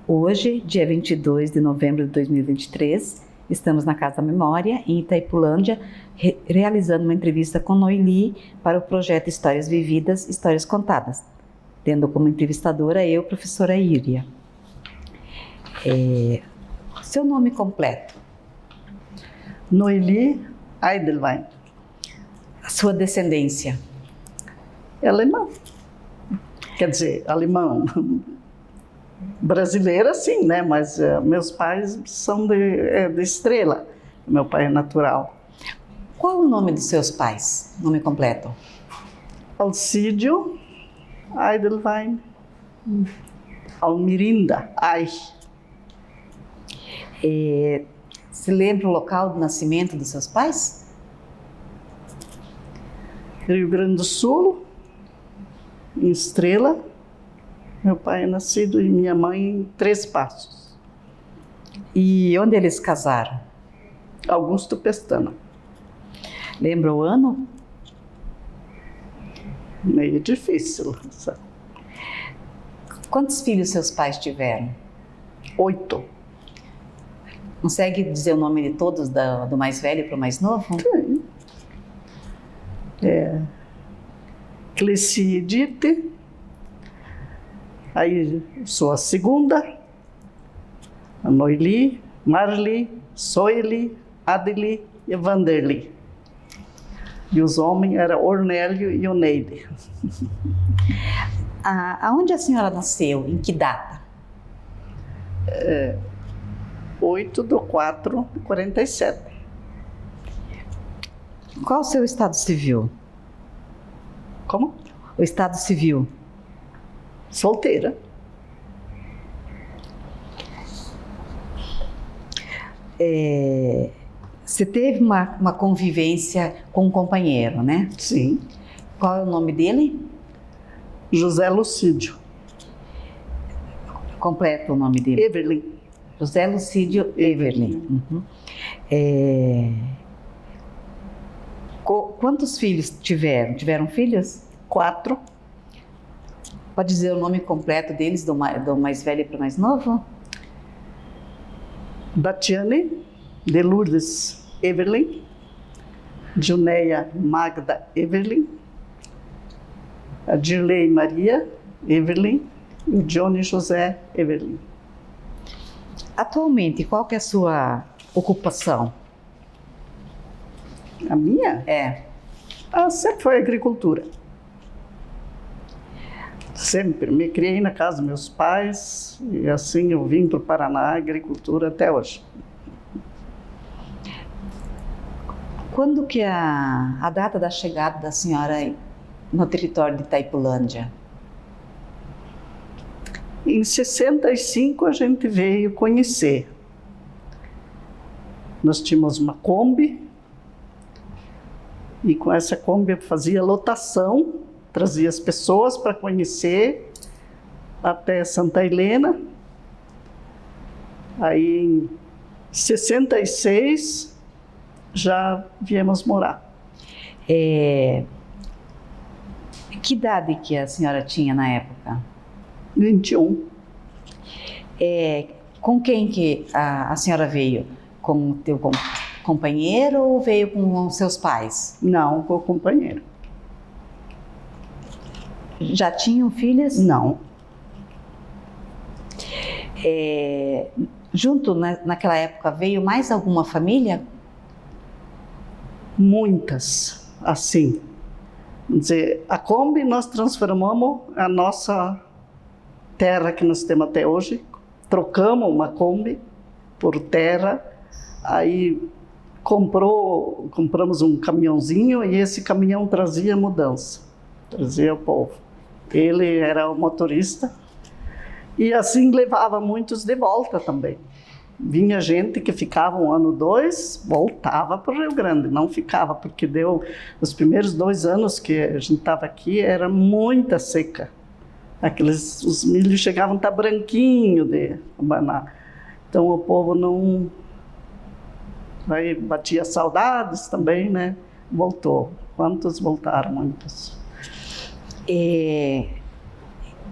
Hoje, dia 22 de novembro de 2023, estamos na Casa da Memória, em Itaipulândia, realizando uma entrevista com Noeli para o projeto Histórias Vividas, Histórias Contadas, tendo como entrevistadora eu, professora Íria. Seu nome completo? Noeli Eidelwein. A sua descendência? É alemã. Quer dizer, alemão. Brasileira, sim, né? Mas meus pais são de Estrela. Meu pai é natural. Qual o nome dos seus pais? Nome completo? Alcídio Eidelwein. Almirinda Ai. Se lembra o local do nascimento dos seus pais? Rio Grande do Sul, em Estrela. Meu pai é nascido e minha mãe em Três Passos. E onde eles casaram? Augusto Pestana. Lembra o ano? Meio difícil. Quantos filhos seus pais tiveram? 8. Consegue dizer o nome de todos, do mais velho para o mais novo? Sim. Clecidite, aí sou a segunda, a Noeli, Marli, Soeli, Adeli e Vanderli. E os homens eram Ornélio e Oneide. Aonde a senhora nasceu? Em que data? 8/4/47. Qual o seu estado civil? Como? O estado civil. Solteira. Você teve uma convivência com um companheiro, né? Sim. Qual é o nome dele? José Lucídio. Completo o nome dele. Everlin. José Lucídio Everlin. Uhum. Quantos filhos tiveram? Tiveram filhos? 4. Pode dizer o nome completo deles, do mais velho para o mais novo? Batiane de Lourdes Everlin, Juneia Magda Everlin, a Dirley Maria Everlin e o Johnny José Everlin. Atualmente, qual que é a sua ocupação? A minha? Sempre foi agricultura. Sempre. Me criei na casa dos meus pais e assim eu vim para o Paraná, agricultura até hoje. Quando que é a data da chegada da senhora no território de Itaipulândia? Em 65 a gente veio conhecer. Nós tínhamos uma Kombi e com essa Kombi eu fazia lotação, trazia as pessoas para conhecer até Santa Helena. Aí em 66 já viemos morar. Que idade que a senhora tinha na época? 21. Com quem que a senhora veio? Com o teu companheiro ou veio com os seus pais? Não, com o companheiro. Já tinham filhas? Não. Junto naquela época veio mais alguma família? Muitas, assim. Quer dizer, a Kombi nós transformamos a nossa terra que nós temos até hoje, trocamos uma Kombi por terra, aí compramos um caminhãozinho e esse caminhão trazia mudança, trazia o povo. Ele era o motorista e assim levava muitos de volta também. Vinha gente que ficava 1 ano, 2, voltava para o Rio Grande, não ficava, porque os primeiros 2 anos que a gente estava aqui, era muita seca. Os milhos chegavam a estar branquinho de abanar. Então o povo não... Aí batia saudades também, né? Voltou. Quantos voltaram? Muitos.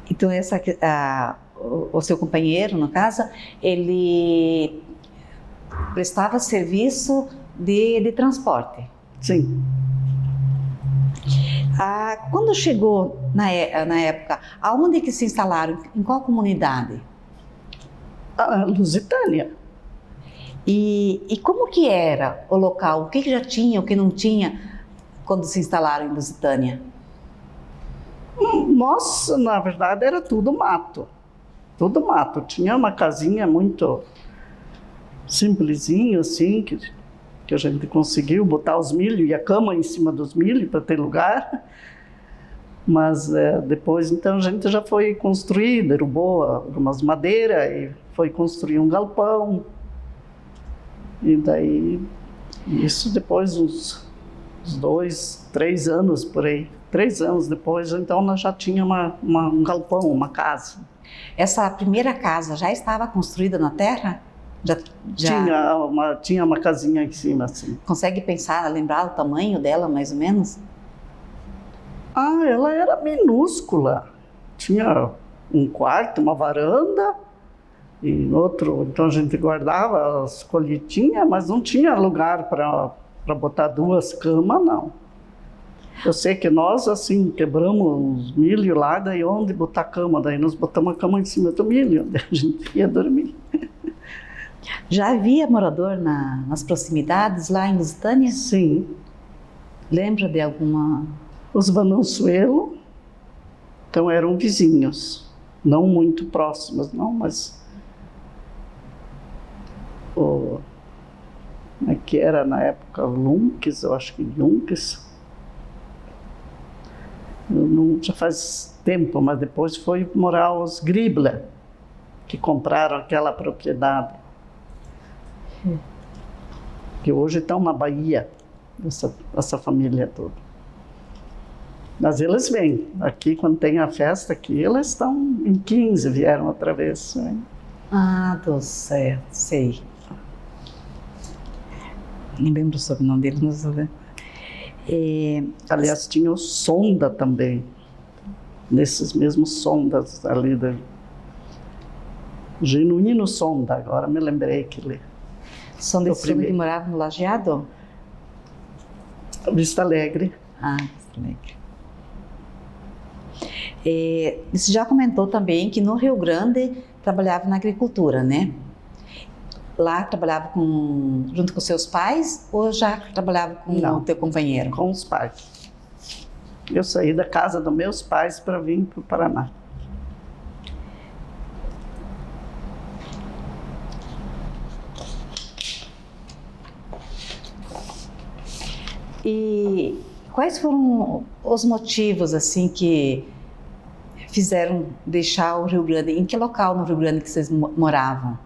Então o seu companheiro, no caso, ele prestava serviço de transporte. Sim. Quando chegou na época, aonde que se instalaram? Em qual comunidade? A Lusitânia. E como que era o local? O que já tinha, o que não tinha quando se instalaram em Lusitânia? Nossa, na verdade, era tudo mato. Tudo mato. Tinha uma casinha muito simplesinha, assim, que a gente conseguiu botar os milho e a cama em cima dos milho para ter lugar. Mas depois, então, a gente já foi construir, derrubou algumas madeiras e foi construir um galpão. E daí, isso depois, uns 2, 3 anos por aí. 3 anos depois, então, nós já tinha um galpão, uma casa. Essa primeira casa já estava construída na terra? Já... Tinha uma casinha em cima, assim. Consegue pensar, lembrar o tamanho dela, mais ou menos? Ela era minúscula. Tinha um quarto, uma varanda, e outro, então a gente guardava as colhetinhas, mas não tinha lugar para botar 2 camas, não. Eu sei que nós, assim, quebramos os milho lá, daí onde botar cama, daí nós botamos a cama em cima do milho, daí a gente ia dormir. Já havia morador nas proximidades, lá em Lusitânia? Sim. Lembra de alguma... Os Vanançuelo, então eram vizinhos, não muito próximos, não, mas... Como é que era na época? Lunques, eu acho que Lunques. Já faz tempo, mas depois foi morar os Gribler, que compraram aquela propriedade. Que hoje estão na Bahia, essa família toda. Mas eles vêm aqui, quando tem a festa aqui, eles estão em 15, vieram outra vez. Né? Do céu, sei. Não lembro o sobrenome deles, mas... Aliás, tinha o Sonda também, nesses mesmos Sondas ali, Genuíno Sonda, agora me lembrei que ele... Sonda que morava no Lajeado? Vista Alegre. Vista Alegre. Você já comentou também que no Rio Grande trabalhava na agricultura, né? Lá trabalhava junto com seus pais ou já trabalhava com o teu companheiro? Com os pais. Eu saí da casa dos meus pais para vir para o Paraná. E quais foram os motivos assim que fizeram deixar o Rio Grande? Em que local no Rio Grande que vocês moravam?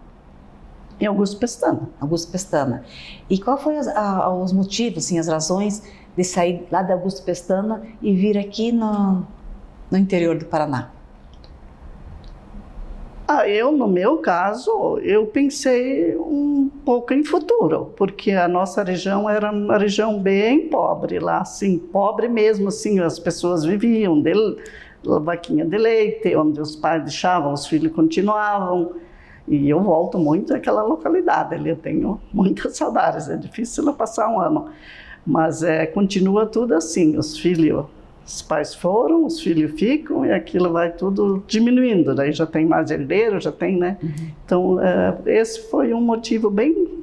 Em Augusto Pestana. Augusto Pestana. E qual foi os motivos, assim, as razões de sair lá de Augusto Pestana e vir aqui no interior do Paraná? No meu caso, eu pensei um pouco em futuro, porque a nossa região era uma região bem pobre lá, assim, pobre mesmo, assim, as pessoas viviam de vaquinha de leite, onde os pais deixavam, os filhos continuavam. E eu volto muito àquela localidade ali, eu tenho muitas saudades, é difícil eu passar um ano. Mas continua tudo assim, os pais foram, os filhos ficam e aquilo vai tudo diminuindo, daí já tem mais herdeiro, já tem, né? Uhum. Então, esse foi um motivo bem,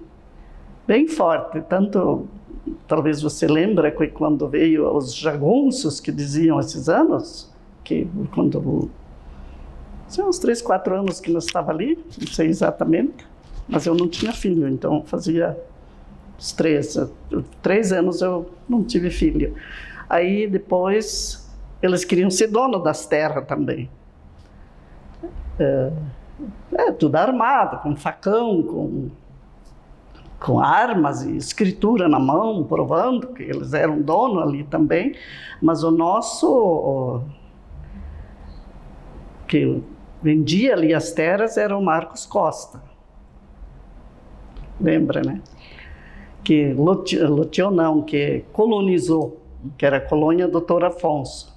bem forte, tanto, talvez você lembra que quando veio os jagunços que diziam esses anos, que quando... Tinha uns 3, 4 anos que nós estava ali, não sei exatamente, mas eu não tinha filho, então fazia uns 3 anos eu não tive filho. Aí depois eles queriam ser dono das terras também. Tudo armado, com facão, com armas e escritura na mão, provando que eles eram dono ali também, mas o nosso... que vendia ali as terras era o Marcos Costa. Lembra, né? Que loteou não, que colonizou, que era a colônia Doutor Afonso.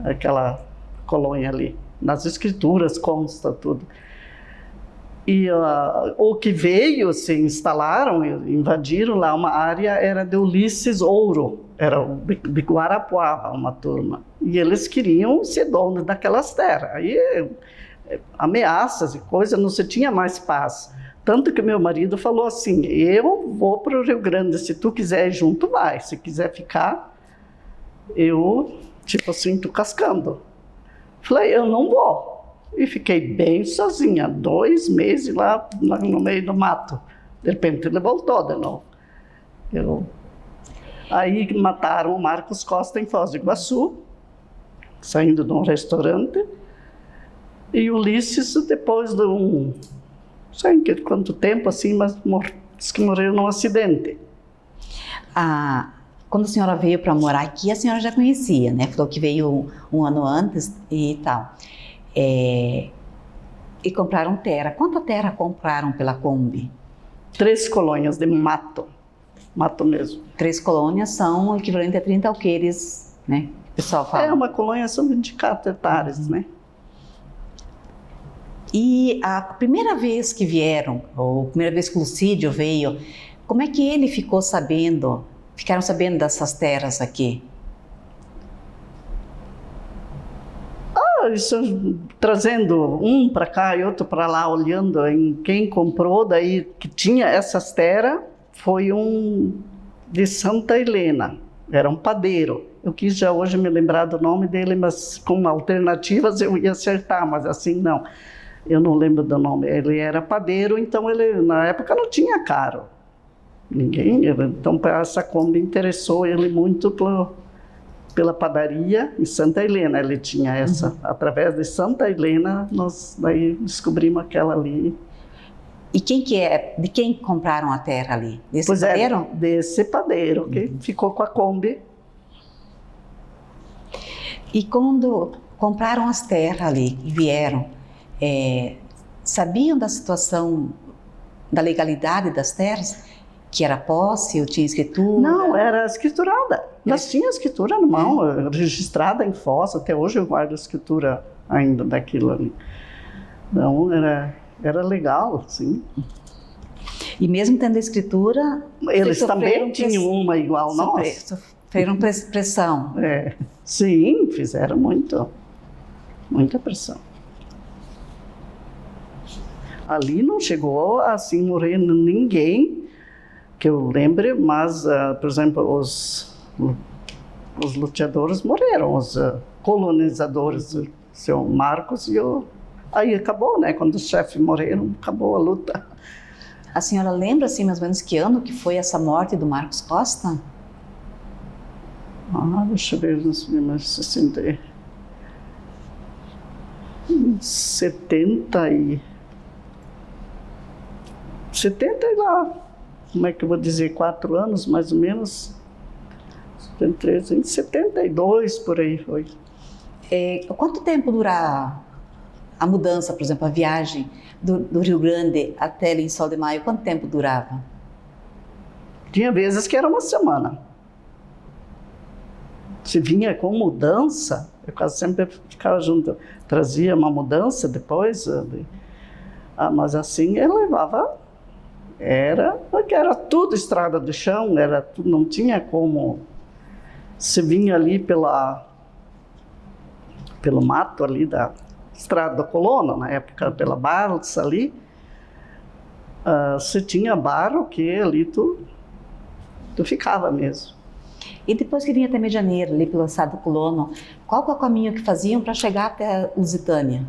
Aquela colônia ali. nas escrituras consta tudo. E o que veio, se instalaram, invadiram lá uma área, era de Ulisses Ouro, era de Guarapuava, uma turma. E eles queriam ser donos daquelas terras. Aí ameaças e coisas, não se tinha mais paz. Tanto que meu marido falou assim, eu vou para o Rio Grande, se tu quiser ir junto, vai. Se quiser ficar, eu, tipo assim, tô cascando. Falei, eu não vou. E fiquei bem sozinha, 2 meses lá no meio do mato. De repente ele voltou de novo. Aí mataram o Marcos Costa em Foz do Iguaçu, saindo de um restaurante. E o Ulisses, depois de não sei quanto tempo assim, mas disse que morreu num acidente. Quando a senhora veio para morar aqui, a senhora já conhecia, né? Falou que veio um ano antes e tal. E compraram terra. Quanta terra compraram pela Kombi? 3 colônias de mato mesmo. 3 colônias são o equivalente a 30 alqueires, né? O pessoal fala. Uma colônia são 24 hectares, né? E a primeira vez que vieram, ou a primeira vez que o Lucídio veio, como é que ele ficaram sabendo dessas terras aqui? Isso, trazendo um para cá e outro para lá, olhando em quem comprou, daí que tinha essas terras, foi um de Santa Helena, era um padeiro. Eu quis já hoje me lembrar do nome dele, mas com alternativas eu ia acertar, mas assim não. Eu não lembro do nome. Ele era padeiro, então ele na época não tinha carro. Então essa Kombi interessou ele muito pela padaria em Santa Helena. Ele tinha essa. Através de Santa Helena, nós daí descobrimos aquela ali. E quem que é? De quem compraram a terra ali? Desse padeiro? Desse padeiro, que ficou com a Kombi. E quando compraram as terras ali e vieram, sabiam da situação, da legalidade das terras? Que era posse, ou tinha escritura? Não, era escriturada. Nós tínhamos escritura na mão, registrada em Foz. Até hoje eu guardo a escritura ainda daquilo ali. Então, era legal, sim. E mesmo tendo a escritura... Eles também tinham uma igual nós. Sofreram pressão. Sim, fizeram muita pressão. Ali não chegou assim morrer ninguém que eu lembre, mas, por exemplo, os luteadores morreram, os colonizadores, o seu Marcos e aí acabou, né? Quando os chefes morreram, acabou a luta. A senhora lembra, assim, mais ou menos que ano que foi essa morte do Marcos Costa? Deixa eu ver, 70 e lá, como é que eu vou dizer, 4 anos mais ou menos, 73, em 72 por aí foi. Quanto tempo dura a mudança, por exemplo, a viagem do Rio Grande até Lençol de Maio, quanto tempo durava? Tinha vezes que era uma semana. Se vinha com mudança, eu quase sempre ficava junto, trazia uma mudança depois, mas assim ele levava, porque era tudo estrada de chão, não tinha como, se vinha ali pelo mato ali da Estrada da Colônia, na época pela balsa ali, se tinha barro que ali tu ficava mesmo. E depois que vinha até Medianeira, ali pelo Estrada da Colônia, qual que é o caminho que faziam para chegar até Lusitânia?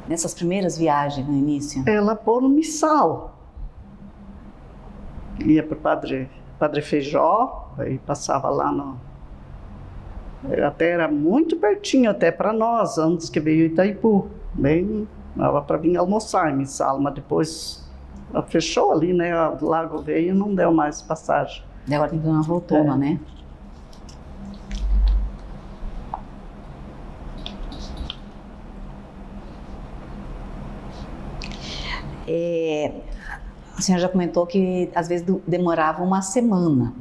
Nessas primeiras viagens, no início? Ela por Missal. Ia para o Padre Feijó, aí passava lá até era muito pertinho, até para nós, antes que veio Itaipu. Bem, dava para vir almoçar em Missal, mas depois fechou ali, né? O lago veio e não deu mais passagem. Agora tem que dar uma voltona, né? A senhora já comentou que às vezes demorava uma semana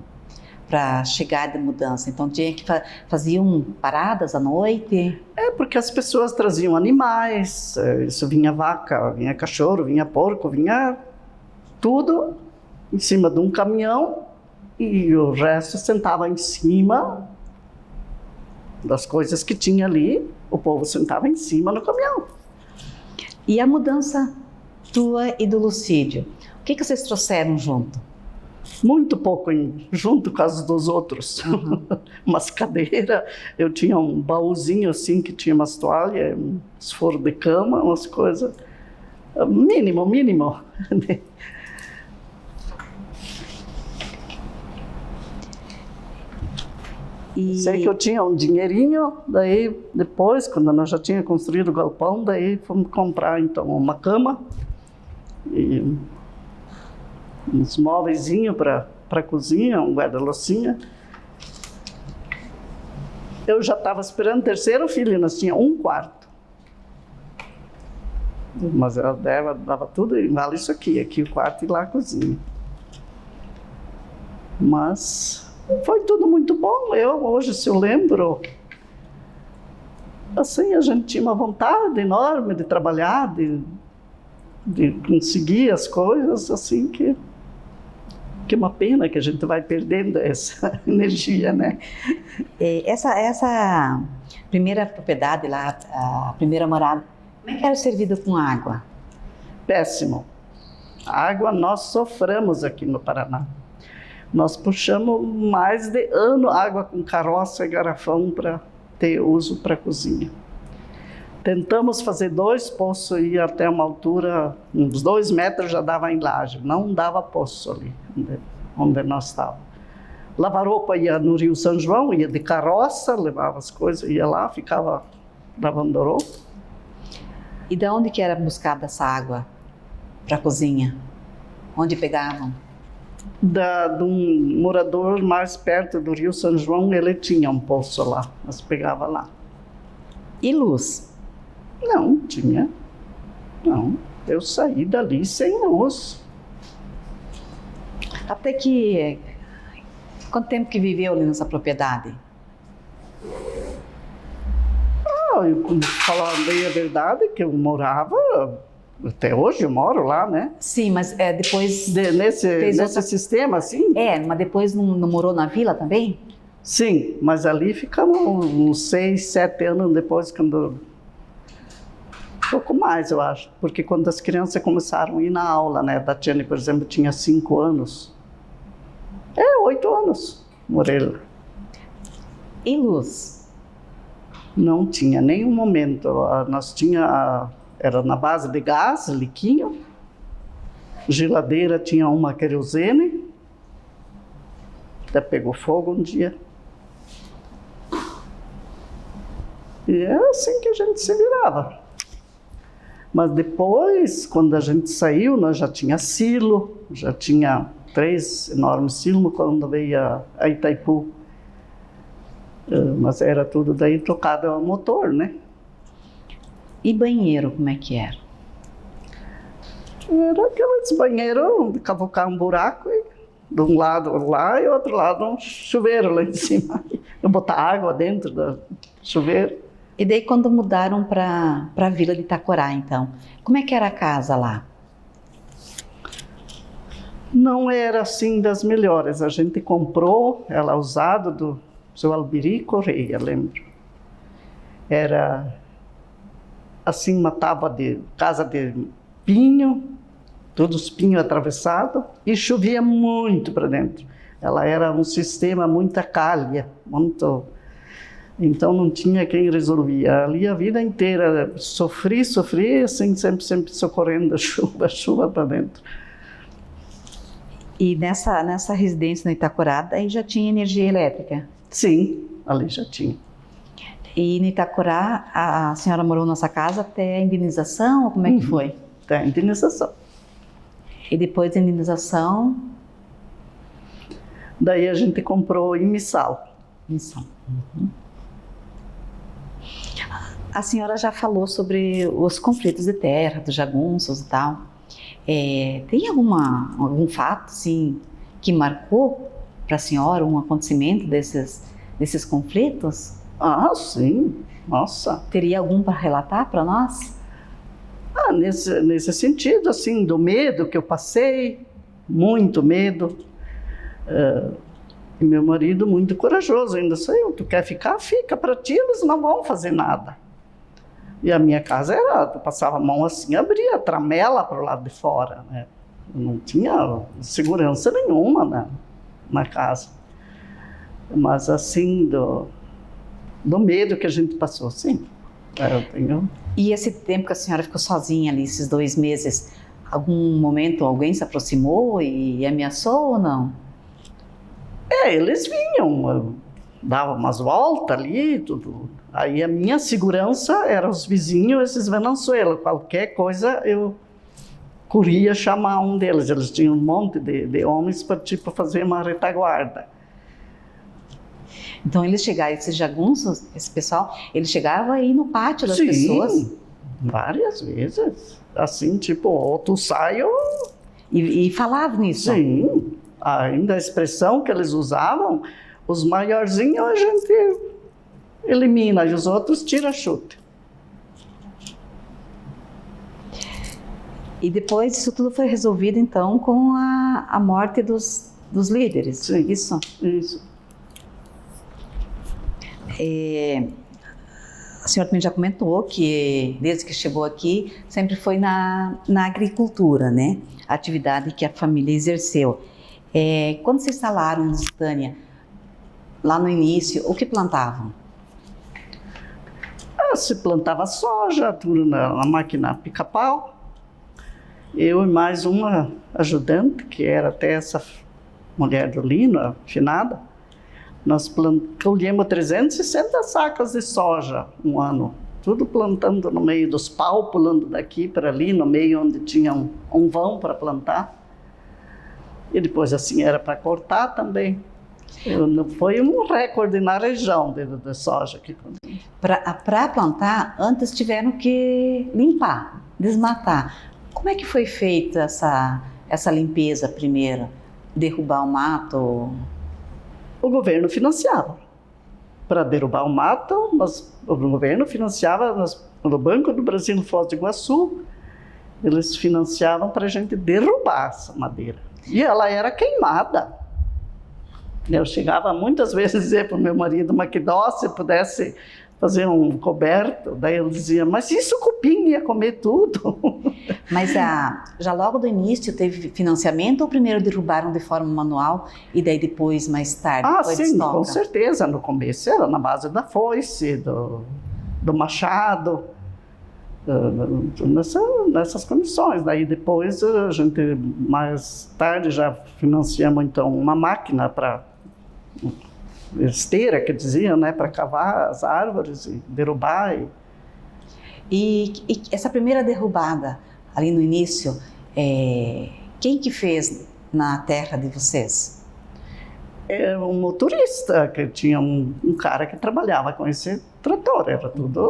para chegar de mudança, então tinha que faziam paradas à noite? porque as pessoas traziam animais, isso vinha vaca, vinha cachorro, vinha porco, vinha tudo em cima de um caminhão e o resto sentava em cima das coisas que tinha ali, o povo sentava em cima no caminhão. E a mudança tua e do Lucídio, o que vocês trouxeram junto? Muito pouco junto com as dos outros. Umas cadeiras, eu tinha um baúzinho assim que tinha umas toalhas, um esforo de cama, umas coisas. Mínimo. Sei que eu tinha um dinheirinho, daí depois, quando nós já tínhamos construído o galpão, daí fomos comprar então uma cama e uns móveizinhos para a cozinha, um guarda-loucinha. Eu já estava esperando o terceiro filho e nós tínhamos um quarto. Mas ela dava tudo, vale isso aqui o quarto e lá a cozinha. Mas foi tudo muito bom. Hoje, se eu lembro, assim, a gente tinha uma vontade enorme de trabalhar, de conseguir as coisas, assim, que é uma pena que a gente vai perdendo essa energia, né? Essa primeira propriedade lá, a primeira morada, como é que era servido com água? Péssimo. A água nós sofremos aqui no Paraná. Nós puxamos mais de ano água com carroça e garrafão para ter uso para a cozinha. Tentamos fazer 2 poços e até uma altura, uns 2 metros já dava em laje, não dava poço ali, onde nós estávamos. Lavar roupa ia no Rio São João, ia de carroça, levava as coisas, ia lá, ficava lavando roupa. E de onde que era buscada essa água para a cozinha? Onde pegavam? De um morador mais perto do Rio São João, ele tinha um poço lá, nós pegava lá. E luz? Não, tinha. Não, eu saí dali sem luz. Até que... Quanto tempo que viveu ali nessa propriedade? Eu falar bem a verdade, que eu morava... Até hoje eu moro lá, né? Sim, mas depois... Nesse sistema, assim? Mas depois não morou na vila também? Sim, mas ali ficamos uns 6, 7 anos depois, quando... Um pouco mais, eu acho. Porque quando as crianças começaram a ir na aula, né? Da Tiane, por exemplo, tinha 5 anos. 8 anos morei lá. E luz? Não tinha nenhum momento. Nós tinha... Era na base de gás, liquinho. Geladeira tinha uma querosene. Até pegou fogo um dia. E é assim que a gente se virava. Mas depois, quando a gente saiu, nós já tinha silo, já tinha 3 enormes silos quando veio a Itaipu. Mas era tudo daí tocado a motor, né? E banheiro, como é que era? Era aqueles banheiros de cavocar um buraco e de um lado lá e outro lado um chuveiro lá em cima. Eu botar água dentro do chuveiro. E daí quando mudaram para a vila de Itacorá, então, como é que era a casa lá? Não era assim das melhores. A gente comprou ela usada do seu Albiri Correia, lembro. Era assim uma tábua de casa de pinho, todos os pinhos atravessados, e chovia muito para dentro. Ela era um sistema muita calha, muito... Então não tinha quem resolvia. Ali a vida inteira sofri, assim, sempre socorrendo a chuva para dentro. E nessa residência no Itacorá, aí já tinha energia elétrica? Sim, ali já tinha. E no Itacorá, a senhora morou nessa casa até a indenização, ou como é que foi? Até a indenização. E depois da indenização? Daí a gente comprou em Missal. Missal. A senhora já falou sobre os conflitos de terra, dos jagunços e tal. Tem algum fato, assim, que marcou para a senhora um acontecimento desses conflitos? Ah, sim. Nossa. Teria algum para relatar para nós? Nesse sentido, assim, do medo que eu passei, muito medo. E meu marido muito corajoso, ainda sou eu, tu quer ficar? Fica, para ti eles não vão fazer nada. E a minha casa era, tu passava a mão assim, abria a tramela para o lado de fora, né? Não tinha segurança nenhuma na casa. Mas assim, do medo que a gente passou, sim. Eu tenho... E esse tempo que a senhora ficou sozinha ali, esses 2 meses, algum momento alguém se aproximou e ameaçou ou não? Eles vinham, davam umas voltas ali, tudo. Aí a minha segurança era os vizinhos, esses Venezuela. Qualquer coisa eu corria chamar um deles. Eles tinham um monte de homens para tipo fazer uma retaguarda. Então eles chegavam, esses jagunços, esse pessoal, eles chegavam aí no pátio das pessoas? Sim, várias vezes. Assim, tipo, ou tu sai ou... E falavam nisso? Sim, ainda a expressão que eles usavam, os maiorzinhos a gente elimina e os outros tira chute. E depois isso tudo foi resolvido então com a morte dos líderes? Sim, isso? Isso. A senhora também já comentou que desde que chegou aqui sempre foi na agricultura, né? A atividade que a família exerceu. Quando se instalaram em Lusitânia, lá no início, o que plantavam? Se plantava soja, tudo na máquina pica-pau. Eu e mais uma ajudante, que era até essa mulher do Lino, afinada, nós colhemos 360 sacas de soja um ano, tudo plantando no meio dos paus, pulando daqui para ali, no meio onde tinha um vão para plantar. E depois assim era para cortar também. Foi um recorde na região de soja. Para plantar, antes tiveram que limpar, desmatar. Como é que foi feita essa limpeza primeiro? Derrubar o mato? O governo financiava. Para derrubar o mato, o governo financiava no Banco do Brasil, no Foz do Iguaçu, eles financiavam para a gente derrubar essa madeira. E ela era queimada. Eu chegava muitas vezes a dizer para o meu marido, mas que dó, se pudesse fazer um coberto. Daí ele dizia, mas isso o cupim ia comer tudo. Mas já logo do início teve financiamento ou primeiro derrubaram de forma manual e daí depois, mais tarde, foi sim, destoca? Com certeza. No começo era na base da foice, do machado, nessas condições. Daí depois a gente, mais tarde, já financiamos então uma máquina para esteira, que diziam, né, para cavar as árvores e derrubar. E essa primeira derrubada, ali no início, quem que fez na terra de vocês? Um motorista, que tinha um cara que trabalhava com esse trator, era tudo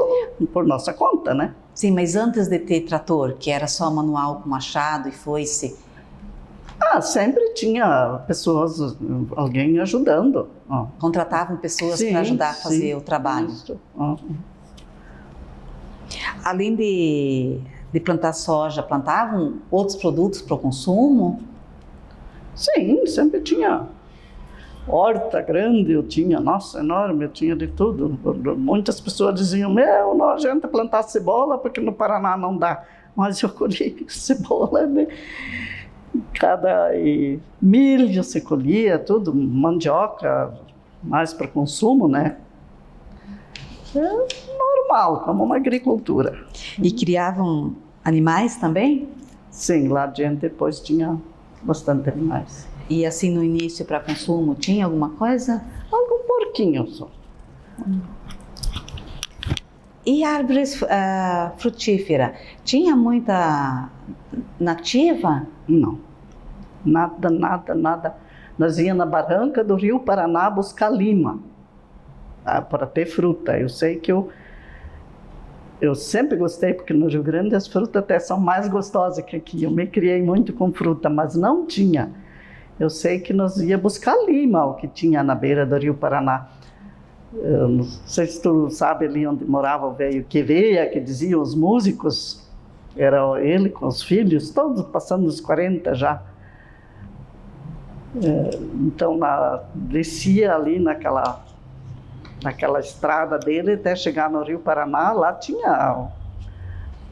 por nossa conta, né? Sim, mas antes de ter trator, que era só manual com machado e foice? Sempre tinha pessoas, alguém ajudando. Contratavam pessoas para ajudar a fazer o trabalho? Isso. Além de plantar soja, plantavam outros produtos para o consumo? Sim, sempre tinha. Horta grande eu tinha, nossa, enorme, eu tinha de tudo. Muitas pessoas diziam, não adianta plantar cebola porque no Paraná não dá. Mas eu colhi cebola, né? E milho se colhia, tudo, mandioca, mais para consumo, né? Normal, como uma agricultura. E criavam animais também? Sim, lá adiante depois tinha bastante animais. E assim no início para consumo, tinha alguma coisa? Algum porquinho só. E árvores frutíferas, tinha muita nativa? Não, nada. Nós íamos na barranca do Rio Paraná buscar lima para ter fruta. Eu sei que eu sempre gostei, porque no Rio Grande as frutas até são mais gostosas que aqui. Eu me criei muito com fruta, mas não tinha. Eu sei que nós íamos buscar lima, o que tinha na beira do Rio Paraná. Eu não sei se tu sabe ali onde morava o velho Queveia, que diziam os músicos, era ele com os filhos, todos passando dos 40 já. Então, descia ali naquela estrada dele até chegar no Rio Paraná, lá tinha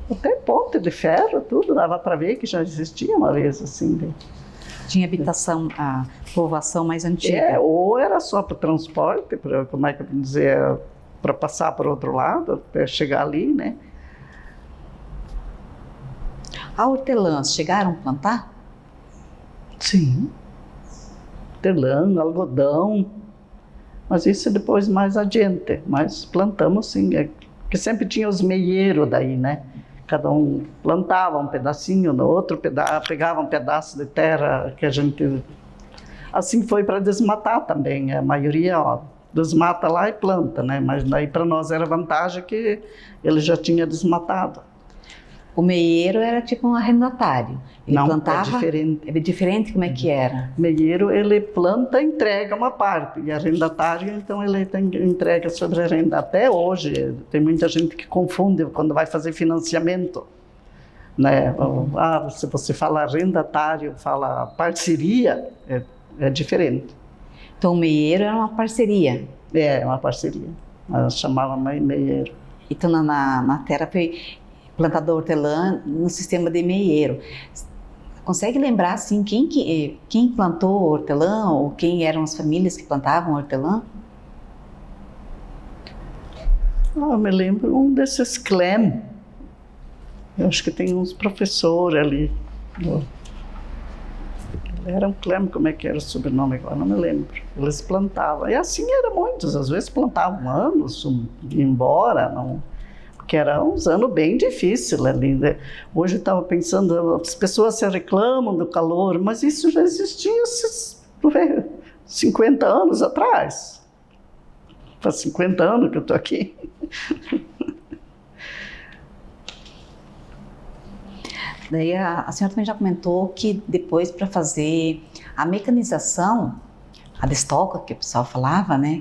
até ponte de ferro, tudo, dava para ver que já existia uma vez assim. Tinha habitação, a povoação mais antiga. Ou era só para transporte, como é que eu vou dizer, para passar para o outro lado, até chegar ali, né? A hortelãs chegaram a plantar? Sim. Hortelã, algodão, mas isso depois mais adiante, mas plantamos sim, porque sempre tinha os meieiros daí, né? Cada um plantava um pedacinho, no outro pegava um pedaço de terra que a gente... Assim foi para desmatar também, a maioria desmata lá e planta, né? Mas daí para nós era vantagem que ele já tinha desmatado. O meieiro era tipo um arrendatário. Ele não, plantava... é diferente. É diferente? Como é que era? Meieiro, ele planta e entrega uma parte. E arrendatário, então, ele entrega sobre a renda. Até hoje, tem muita gente que confunde quando vai fazer financiamento. Né? Se você fala arrendatário, fala parceria, é diferente. Então, o meieiro era uma parceria? É uma parceria. Nós chamávamos meieiro. Então, na terra foi plantado hortelã no sistema de meieiro. Consegue lembrar, assim, quem plantou hortelã ou quem eram as famílias que plantavam hortelã? Eu me lembro um desses Clem. Eu acho que tem uns professores ali. Era um Clem, como é que era o sobrenome agora? Não me lembro. Eles plantavam. E assim eram muitos. Às vezes plantavam anos, iam embora, não... Porque era uns anos bem difíceis ali, né? Hoje eu estava pensando, as pessoas se reclamam do calor, mas isso já existia 50 anos atrás. Faz 50 anos que eu estou aqui. Daí a senhora também já comentou que depois, para fazer a mecanização, a destoca, que o pessoal falava, né?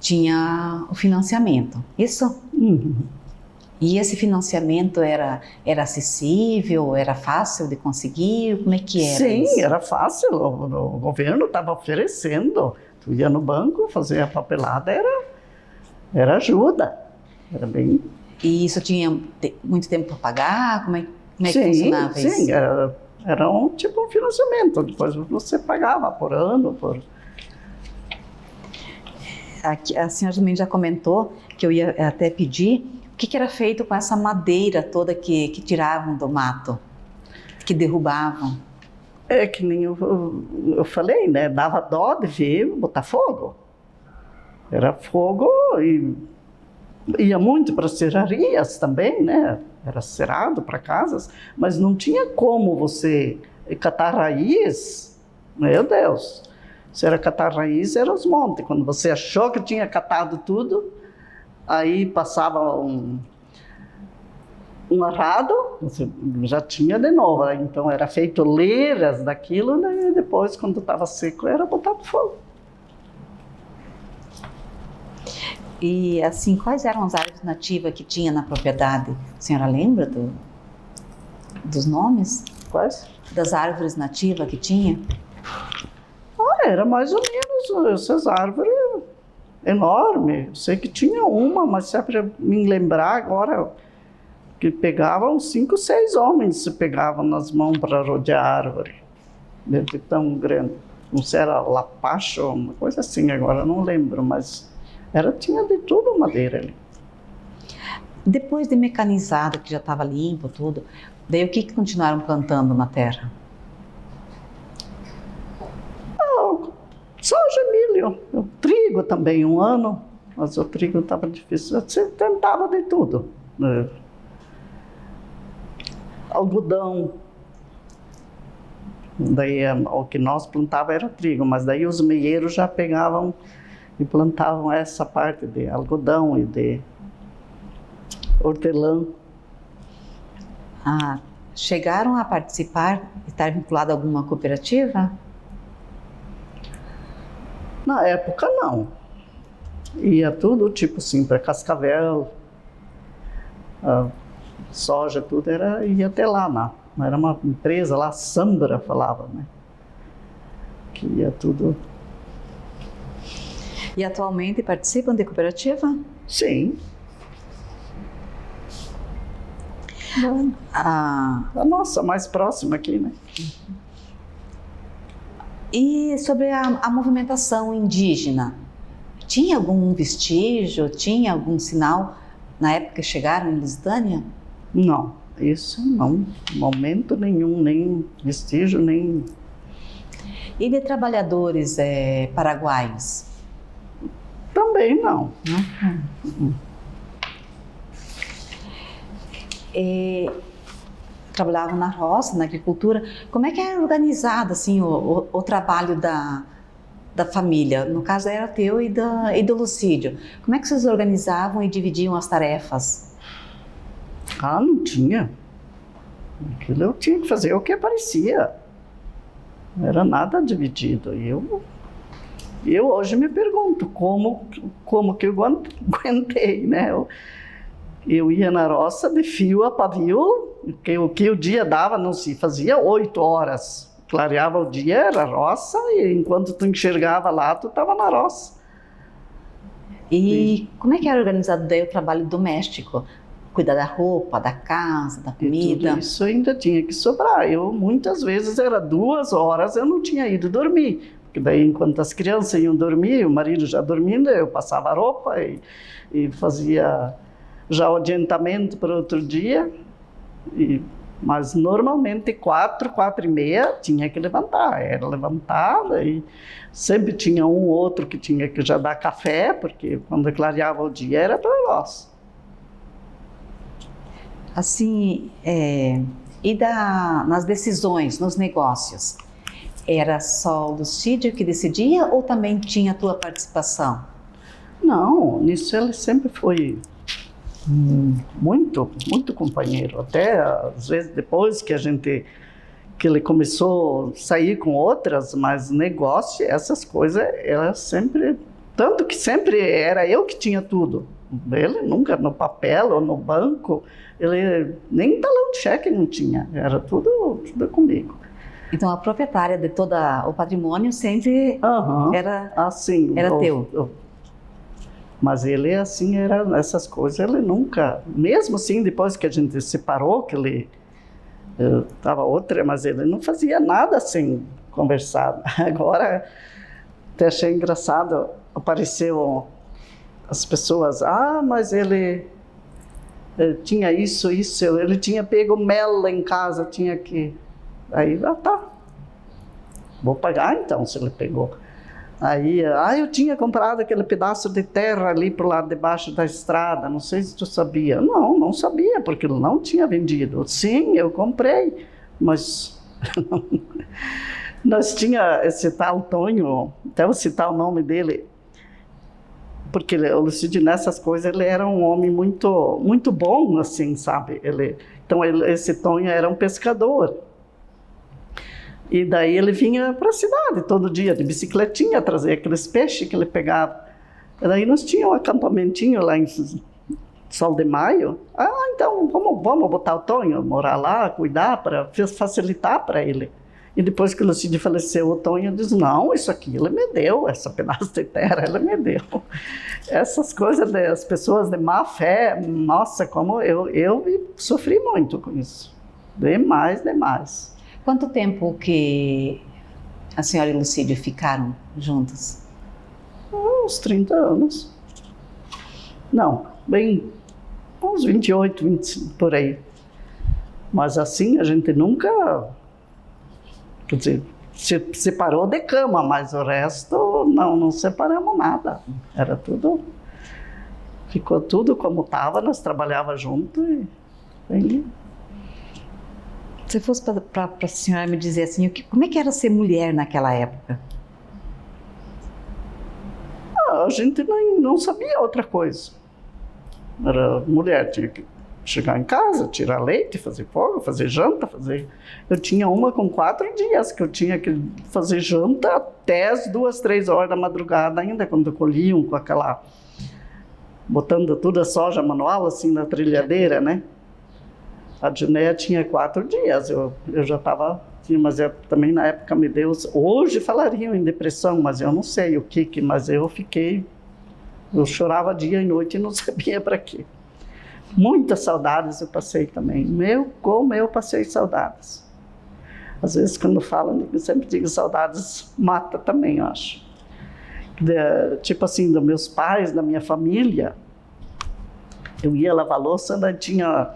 Tinha o financiamento. Isso? Uhum. E esse financiamento era acessível, era fácil de conseguir? Como é que era? Sim, isso? era fácil. O governo estava oferecendo. Tu ia no banco, fazia a papelada, era ajuda. Era bem... E isso tinha muito tempo para pagar? Como é que sim, funcionava isso? Sim, era um tipo um financiamento. Depois você pagava por ano, por... Aqui, a senhora também já comentou que eu ia até pedir o que era feito com essa madeira toda que tiravam do mato, que derrubavam. É que nem eu falei, né? Dava dó de ver botar fogo. Era fogo e ia muito para serrarias também, né? Era cerrado para casas, mas não tinha como você catar raiz. Meu Deus! Se era catar raiz, eram os montes. Quando você achou que tinha catado tudo, aí passava um arado, você já tinha de novo. Então era feito leiras daquilo, né? E depois, quando estava seco, era botado fogo. E assim, quais eram as árvores nativas que tinha na propriedade? A senhora lembra dos nomes? Quais? Das árvores nativas que tinha? Era mais ou menos essas árvores enormes. Eu sei que tinha uma, mas se é para me lembrar agora, que pegavam 5, 6 homens se pegavam nas mãos para rodear a árvore. De tão grande. Não sei se era lapacho, uma coisa assim, agora não lembro, mas tinha de tudo madeira ali. Depois de mecanizado, que já estava limpo tudo, daí o que continuaram plantando na terra? Soja, milho, o trigo também um ano, mas o trigo estava difícil. Você tentava de tudo. Né? Algodão. Daí o que nós plantava era trigo, mas daí os meieiros já pegavam e plantavam essa parte de algodão e de hortelã. Chegaram a participar, estar vinculado a alguma cooperativa? Na época, não. Ia tudo tipo assim, para Cascavel, soja, tudo ia até lá. Era uma empresa lá, Sambra falava, né? Que ia tudo. E atualmente participam de cooperativa? Sim. A nossa mais próxima aqui, né? E sobre a movimentação indígena, tinha algum vestígio, tinha algum sinal na época que chegaram em Lusitânia? Não, isso não, momento nenhum, nem vestígio, nem... E de trabalhadores paraguaios? Também não. Trabalhavam na roça, na agricultura. Como é que era organizado assim, o trabalho da família? No caso era teu e do Lucídio. Como é que vocês organizavam e dividiam as tarefas? Não tinha. Aquilo eu tinha que fazer o que aparecia. Não era nada dividido. Eu hoje me pergunto como que eu aguentei, né? Eu ia na roça de fio a pavio, o que o dia dava não se fazia 8 horas. Clareava o dia, era roça, e enquanto tu enxergava lá, tu estava na roça. E como é que era organizado daí o trabalho doméstico? Cuidar da roupa, da casa, da comida? Tudo isso ainda tinha que sobrar. Muitas vezes, era 2 horas, eu não tinha ido dormir. Porque daí, enquanto as crianças iam dormir, o marido já dormindo, eu passava a roupa e fazia já o adiantamento para outro dia. Mas normalmente 4h30 tinha que levantar. Era levantada e sempre tinha um ou outro que tinha que já dar café, porque quando clareava o dia era para nós. Assim, e nas decisões, nos negócios, era só o Lucídio que decidia ou também tinha a tua participação? Não, nisso ele sempre foi muito companheiro. Até às vezes depois que ele começou a sair com outras, mas negócio, essas coisas, era sempre, tanto que sempre era eu que tinha tudo. Ele nunca no papel ou no banco, ele nem talão de cheque não tinha, era tudo comigo. Então a proprietária de todo o patrimônio sempre era teu. Mas ele assim era essas coisas, ele nunca, mesmo assim depois que a gente se separou, que ele estava outra, mas ele não fazia nada sem conversar. Agora até achei engraçado, apareceu as pessoas, mas ele tinha isso, ele tinha pego mel lá em casa, tinha que... Aí, tá, vou pagar então, se ele pegou. Aí, eu tinha comprado aquele pedaço de terra ali pro lado de baixo da estrada, não sei se tu sabia. Não sabia, porque ele não tinha vendido. Sim, eu comprei, mas... Nós tinha esse tal Tonho, até vou citar o nome dele, porque o Lucídio nessas coisas, ele era um homem muito bom, assim, sabe? Então, esse Tonho era um pescador. E daí ele vinha para a cidade todo dia, de bicicletinha, trazer aqueles peixes que ele pegava. E daí nós tínhamos um acampamentinho lá em Sol de Maio. Então vamos botar o Tonho, morar lá, cuidar, para facilitar para ele. E depois que o Lucídio faleceu, o Tonho disse, não, isso aqui ele me deu, essa pedaço de terra ele me deu. Essas coisas das pessoas de má fé, nossa, como eu sofri muito com isso. Demais. Quanto tempo que a senhora e o Lucídio ficaram juntos? Uns 30 anos. Não, bem, uns 28, 25, por aí. Mas assim, a gente nunca... Quer dizer, se separou de cama, mas o resto não separamos nada. Era tudo... Ficou tudo como estava, nós trabalhávamos juntos e... Se fosse para a senhora me dizer assim, como é que era ser mulher naquela época? A gente não sabia outra coisa. Era mulher, tinha que chegar em casa, tirar leite, fazer fogo, fazer janta, Eu tinha uma com 4 dias que eu tinha que fazer janta até as 2, 3 horas da madrugada ainda, quando colhiam com aquela botando toda a soja manual, assim, na trilhadeira, né? A Junéia tinha 4 dias, eu já estava... Mas eu, também na época me deu... Hoje falariam em depressão, mas eu não sei o que, mas eu fiquei... Eu chorava dia e noite e não sabia para quê. Muitas saudades eu passei também. Como eu passei saudades. Às vezes, quando falam, eu sempre digo saudades mata também, eu acho. Tipo assim, dos meus pais, da minha família, eu ia lavar louça, ainda tinha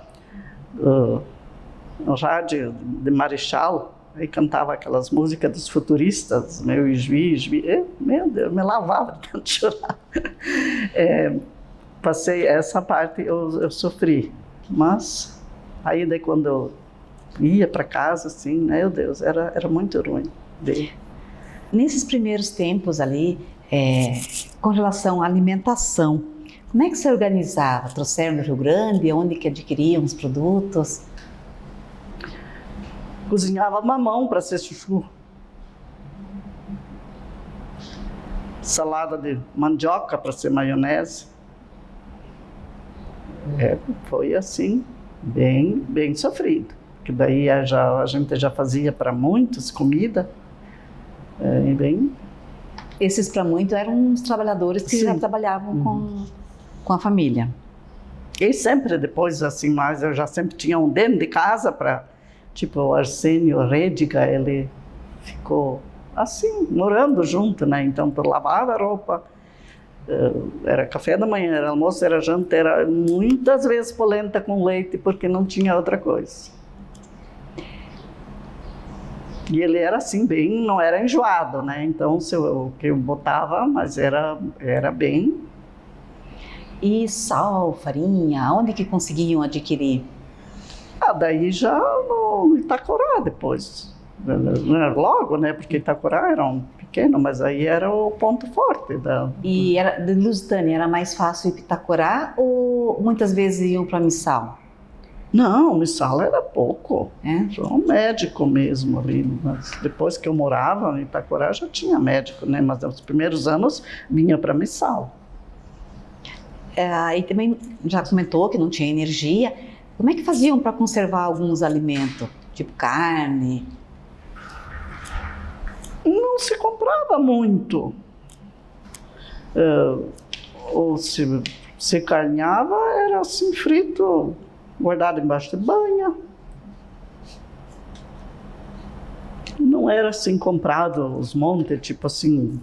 um rádio de Marechal, aí cantava aquelas músicas dos futuristas, meu juiz, meu Deus, me lavava de tanto chorar. Passei essa parte, eu sofri, mas aí daí quando eu ia para casa, assim, meu Deus, era muito ruim. Nesses primeiros tempos ali, com relação à alimentação, como é que você organizava? Trouxeram do Rio Grande? Onde que adquiriam os produtos? Cozinhava mamão para ser chuchu. Salada de mandioca para ser maionese. Foi assim, bem sofrido. Que daí a gente já fazia para muitos comida. Esses para muito eram os trabalhadores que já trabalhavam com a família. E sempre depois, assim, mas eu já sempre tinha um dentro de casa para... Tipo, o Arsênio Rédiga, ele ficou assim, morando junto, né? Então, eu lavava a roupa, era café da manhã, era almoço, era janta, era muitas vezes polenta com leite, porque não tinha outra coisa. E ele era assim, não era enjoado, né? Então, o que eu botava, mas era bem... E sal, farinha, onde que conseguiam adquirir? Daí já no Itacorá depois. Logo, né? Porque Itacorá era um pequeno, mas aí era o ponto forte. E de Lusitânia, era mais fácil ir para Itacorá ou muitas vezes iam para Missal? Não, Missal era pouco. Só um médico mesmo ali. Mas depois que eu morava em Itacorá já tinha médico, né? Mas nos primeiros anos vinha para Missal. E também já comentou que não tinha energia. Como é que faziam para conservar alguns alimentos, tipo carne? Não se comprava muito. Ou se carneava, era assim frito, guardado embaixo de banha. Não era assim comprado os montes, tipo assim...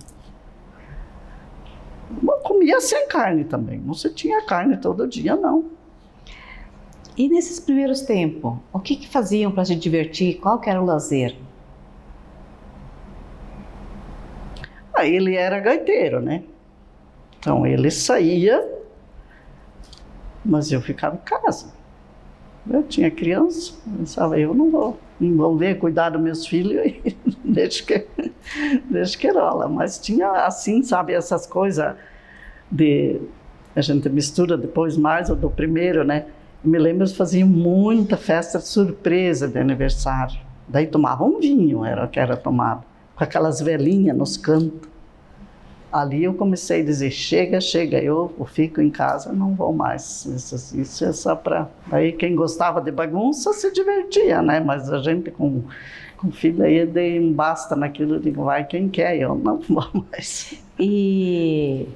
Comia sem carne também, não se tinha carne todo dia, não. E nesses primeiros tempos, o que faziam para se divertir? Qual que era o lazer? Ele era gaiteiro, né? Então ele saía, mas eu ficava em casa. Eu tinha criança, eu pensava, eu não vou me envolver, cuidar dos meus filhos e deixa que rola. Mas tinha assim, sabe, essas coisas a gente mistura depois mais o do primeiro, né? Me lembro que faziam muita festa surpresa de aniversário. Daí tomavam vinho, era o que era tomado, com aquelas velhinhas nos cantos. Ali eu comecei a dizer, chega, eu fico em casa, não vou mais. Isso é só para... Aí quem gostava de bagunça se divertia, né? Mas a gente com filho aí dei um basta naquilo, digo, vai quem quer, eu não vou mais. E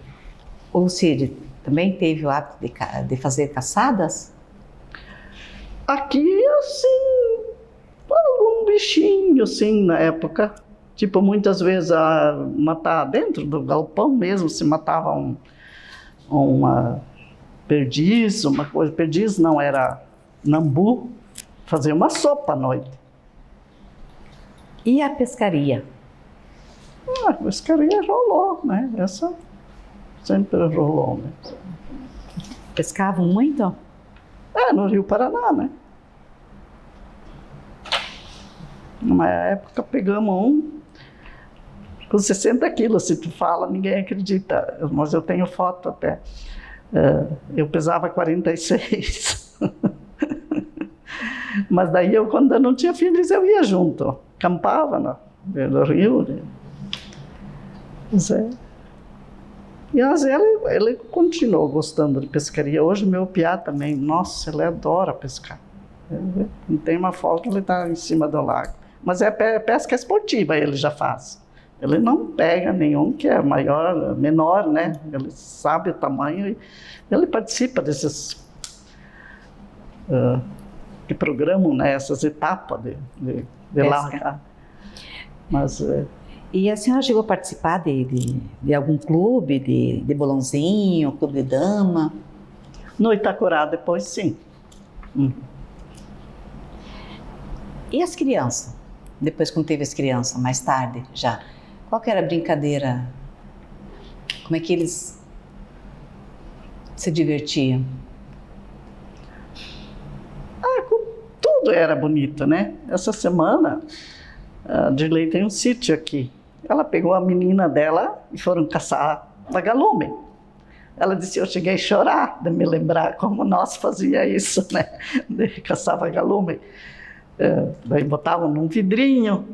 o Cid também teve o hábito de fazer caçadas? Aqui, assim, algum bichinho, assim, na época. Tipo, muitas vezes matar dentro do galpão mesmo, se matava uma perdiz, uma coisa. Perdiz não, era nambu, fazia uma sopa à noite. E a pescaria? A pescaria rolou, né? Essa sempre rolou, né? Pescavam muito? No Rio Paraná, né? Numa época pegamos com 60 quilos, se tu fala, ninguém acredita, mas eu tenho foto até. Eu pesava 46. Mas daí eu, quando eu não tinha filhos, eu ia junto, acampava no rio. Pois é. Mas ele continuou gostando de pescaria. Hoje meu piá também, nossa, ele adora pescar. Não tem uma folga, ele está em cima do lago. Mas é pesca esportiva, ele já faz. Ele não pega nenhum que é menor, né? Ele sabe o tamanho e ele participa desses que programam, né? Essas etapas de largar. Mas e a senhora chegou a participar de algum clube, de bolãozinho, clube de dama? No Itacorá, depois, sim. E as crianças? Depois, quando teve as crianças, mais tarde, já, qual que era a brincadeira? Como é que eles se divertiam? Tudo era bonito, né? Essa semana, a Dirley tem um sítio aqui. Ela pegou a menina dela e foram caçar vagalume. Ela disse, eu cheguei a chorar de me lembrar como nós fazia isso, né? De caçar vagalume. Daí botavam num vidrinho.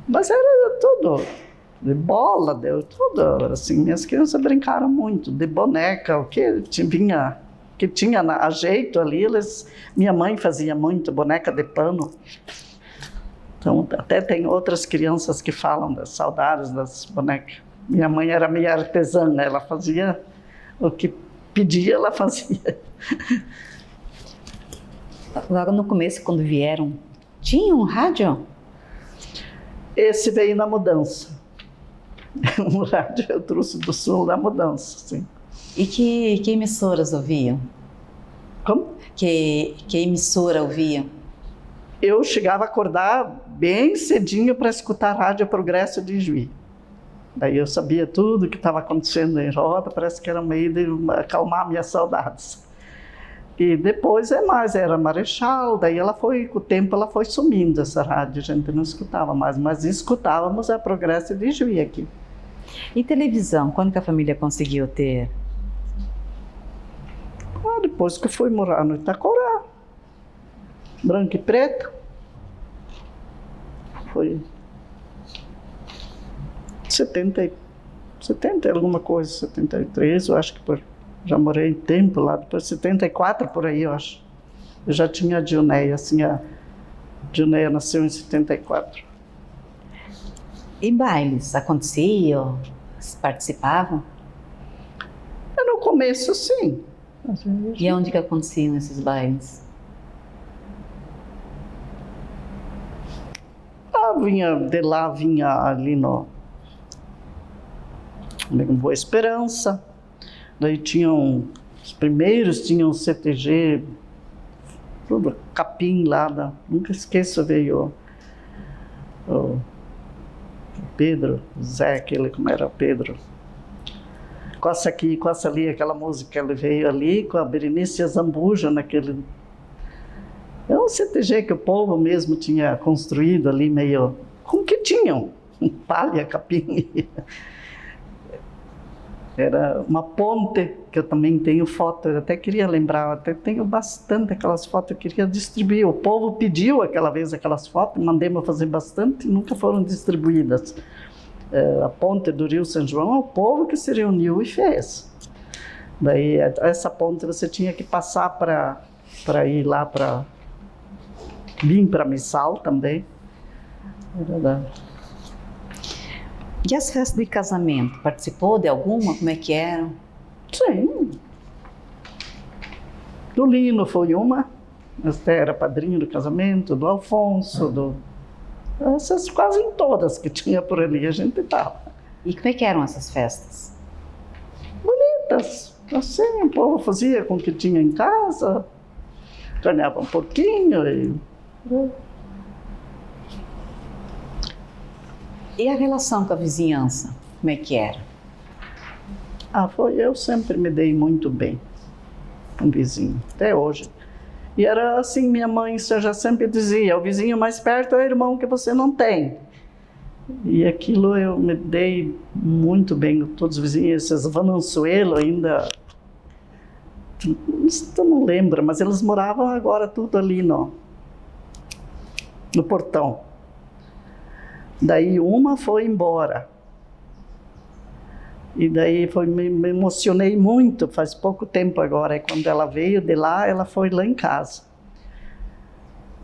Mas era tudo de bola, deu tudo. Assim, minhas crianças brincaram muito, de boneca, o que tinha a jeito ali. Minha mãe fazia muito boneca de pano. Então, até tem outras crianças que falam das saudades das bonecas. Minha mãe era meio artesã, né? Ela fazia o que pedia, ela fazia. Logo no começo, quando vieram, tinha um rádio? Esse veio na mudança. Um rádio eu trouxe do sul da mudança, sim. E que emissoras ouviam? Como? Que emissora ouviam? Eu chegava a acordar bem cedinho para escutar a Rádio Progresso de Juí. Daí eu sabia tudo o que estava acontecendo em Rota, parece que era um meio de acalmar minhas saudades. E depois era Marechal, daí com o tempo ela foi sumindo, essa rádio, a gente não escutava mais, mas escutávamos a Progresso de Juí aqui. E televisão, quando que a família conseguiu ter? Depois que eu fui morar no Itacorá, branco e preto, foi 70 alguma coisa, 73, eu acho que já morei tempo lá, depois 74 por aí, eu acho. Eu já tinha a Dioneia, assim, a Dioneia nasceu em 74. E bailes aconteciam? Participavam? No começo, sim. E onde que aconteciam esses bailes? Vinha ali no Boa Esperança, daí os primeiros tinham CTG, tudo, Capim lá, nunca esqueço, veio o Pedro, Zé, como era Pedro, Coça aqui, Coça ali, aquela música, ele veio ali com a Berenice Zambuja naquele... É um CTG que o povo mesmo tinha construído ali, meio... Como que tinham? Palha, capim. Era uma ponte, que eu também tenho foto, eu até queria lembrar, até tenho bastante aquelas fotos, eu queria distribuir. O povo pediu aquela vez aquelas fotos, mandei-me fazer bastante e nunca foram distribuídas. A ponte do Rio São João, o povo que se reuniu e fez. Daí, essa ponte você tinha que passar para ir lá para... Vim para Missal também. E as festas de casamento? Participou de alguma? Como é que eram? Sim. Do Lino foi uma. Até era padrinho do casamento, do Alfonso, essas quase em todas que tinha por ali a gente estava. E como é que eram essas festas? Bonitas. Assim, o povo fazia com o que tinha em casa, ganhava um pouquinho e... E a relação com a vizinhança, como é que era? Eu sempre me dei muito bem com o vizinho, até hoje. E era assim, minha mãe já sempre dizia, o vizinho mais perto é o irmão que você não tem. E aquilo eu me dei muito bem com todos os vizinhos, esses Vanançuelo ainda... Tu não lembra, mas eles moravam agora tudo ali no portão. Daí uma foi embora. E daí me emocionei muito, faz pouco tempo agora. E quando ela veio de lá, ela foi lá em casa.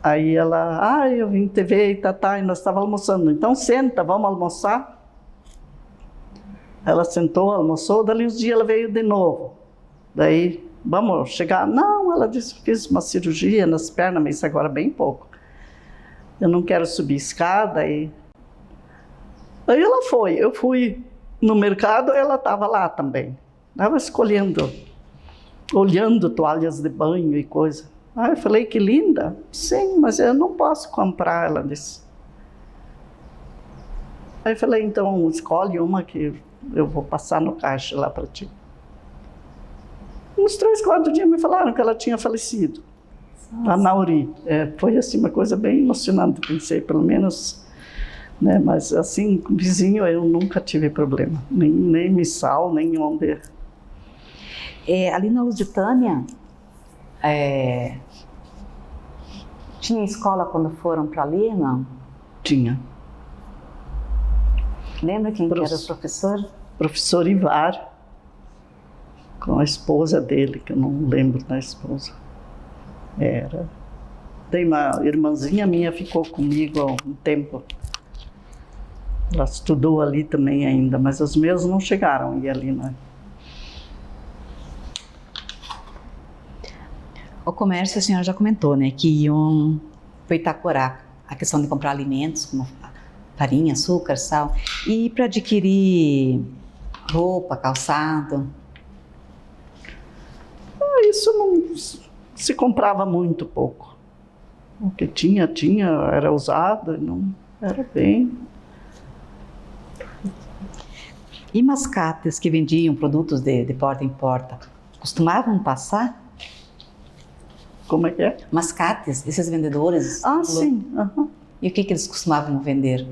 Aí ela, eu vim te ver e nós estávamos almoçando. Então senta, vamos almoçar. Ela sentou, almoçou, dali uns dias ela veio de novo. Daí, vamos chegar? Não, ela disse, fiz uma cirurgia nas pernas, mas isso agora bem pouco. Eu não quero subir escada. Aí ela foi, eu fui no mercado, ela estava lá também. Estava escolhendo, olhando toalhas de banho e coisa. Eu falei, que linda. Sim, mas eu não posso comprar, ela disse. Aí eu falei, então escolhe uma que eu vou passar no caixa lá para ti. Uns 3, 4 dias me falaram que ela tinha falecido. Nossa. A Nauri. Foi assim uma coisa bem emocionante, pensei, pelo menos, né? Mas assim, vizinho eu nunca tive problema, nem missal, nem onde. Ali na Lusitânia, tinha escola quando foram para ali, não? Tinha. Lembra quem que era o professor? Professor Ivar, com a esposa dele, que eu não lembro da esposa. Tem uma irmãzinha minha, ficou comigo há um tempo. Ela estudou ali também ainda, mas os meus não chegaram a ir ali, né? O comércio, a senhora já comentou, né, que iam para Itacorá, a questão de comprar alimentos, como farinha, açúcar, sal, e para adquirir roupa, calçado. Isso não se comprava muito pouco. O que tinha, era usado, não era bem. E mascates que vendiam produtos de porta em porta, costumavam passar? Como é que é? Mascates, esses vendedores. Sim. Uhum. E o que eles costumavam vender?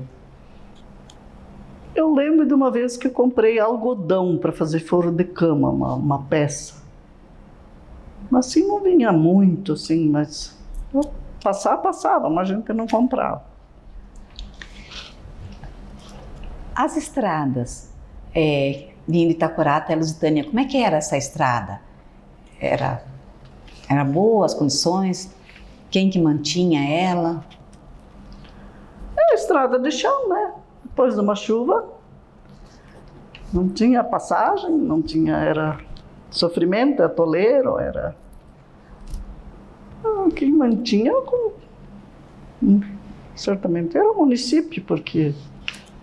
Eu lembro de uma vez que eu comprei algodão para fazer forro de cama, uma peça. Mas assim não vinha muito, assim, mas passava, mas a gente não comprava. As estradas, vindo de Itacorá até Lusitânia, como é que era essa estrada? Era boa as condições? Quem que mantinha ela? Era estrada de chão, né? Depois de uma chuva, não tinha passagem, não tinha, era sofrimento, atoleiro, era... Quem mantinha, certamente era o município, porque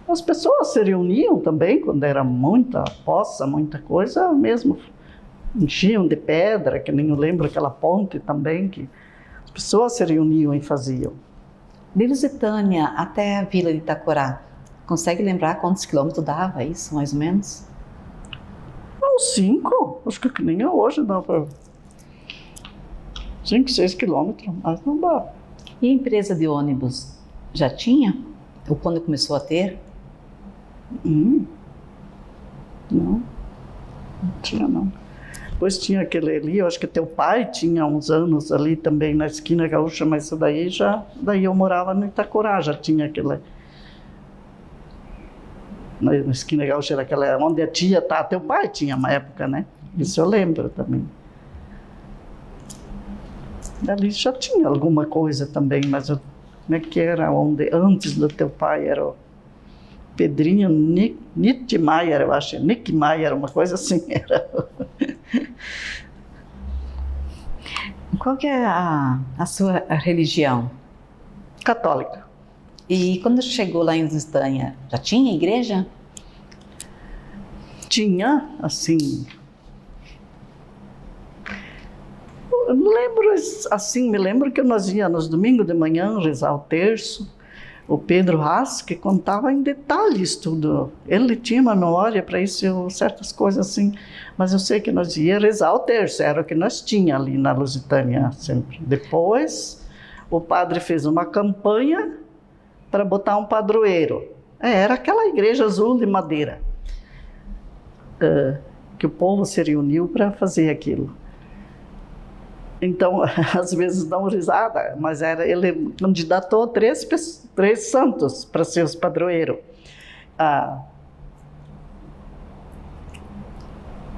as pessoas se reuniam também, quando era muita poça, muita coisa, mesmo enchiam de pedra, que nem eu lembro aquela ponte também, que as pessoas se reuniam e faziam. De Lusitânia até a vila de Itacorá, consegue lembrar quantos quilômetros dava isso, mais ou menos? Uns 5, acho que nem hoje dá para 5, 6 quilômetros, mas não dá. E a empresa de ônibus já tinha? Ou quando começou a ter? Não tinha não. Depois tinha aquele ali, eu acho que teu pai tinha uns anos ali também na esquina gaúcha, mas isso daí eu morava no Itacorá, já tinha aquele... Na esquina gaúcha era aquela onde a tia tá, teu pai tinha uma época, né? Isso eu lembro também. Ali já tinha alguma coisa também, mas como é que era onde antes do teu pai era o Pedrinho Nittmeier, eu acho, Nickmeier, uma coisa assim era. Qual que é a sua religião? Católica. E quando chegou lá em Lusitânia, já tinha igreja? Tinha, assim... Eu me lembro que nós íamos domingo de manhã rezar o terço. O Pedro Haas, que contava em detalhes tudo. Ele tinha uma memória para isso, certas coisas assim. Mas eu sei que nós íamos rezar o terço, era o que nós tínhamos ali na Lusitânia sempre. Depois, o padre fez uma campanha para botar um padroeiro. Era aquela igreja azul de madeira, que o povo se reuniu para fazer aquilo. Então, às vezes dão risada, mas ele candidatou três santos para ser os padroeiros.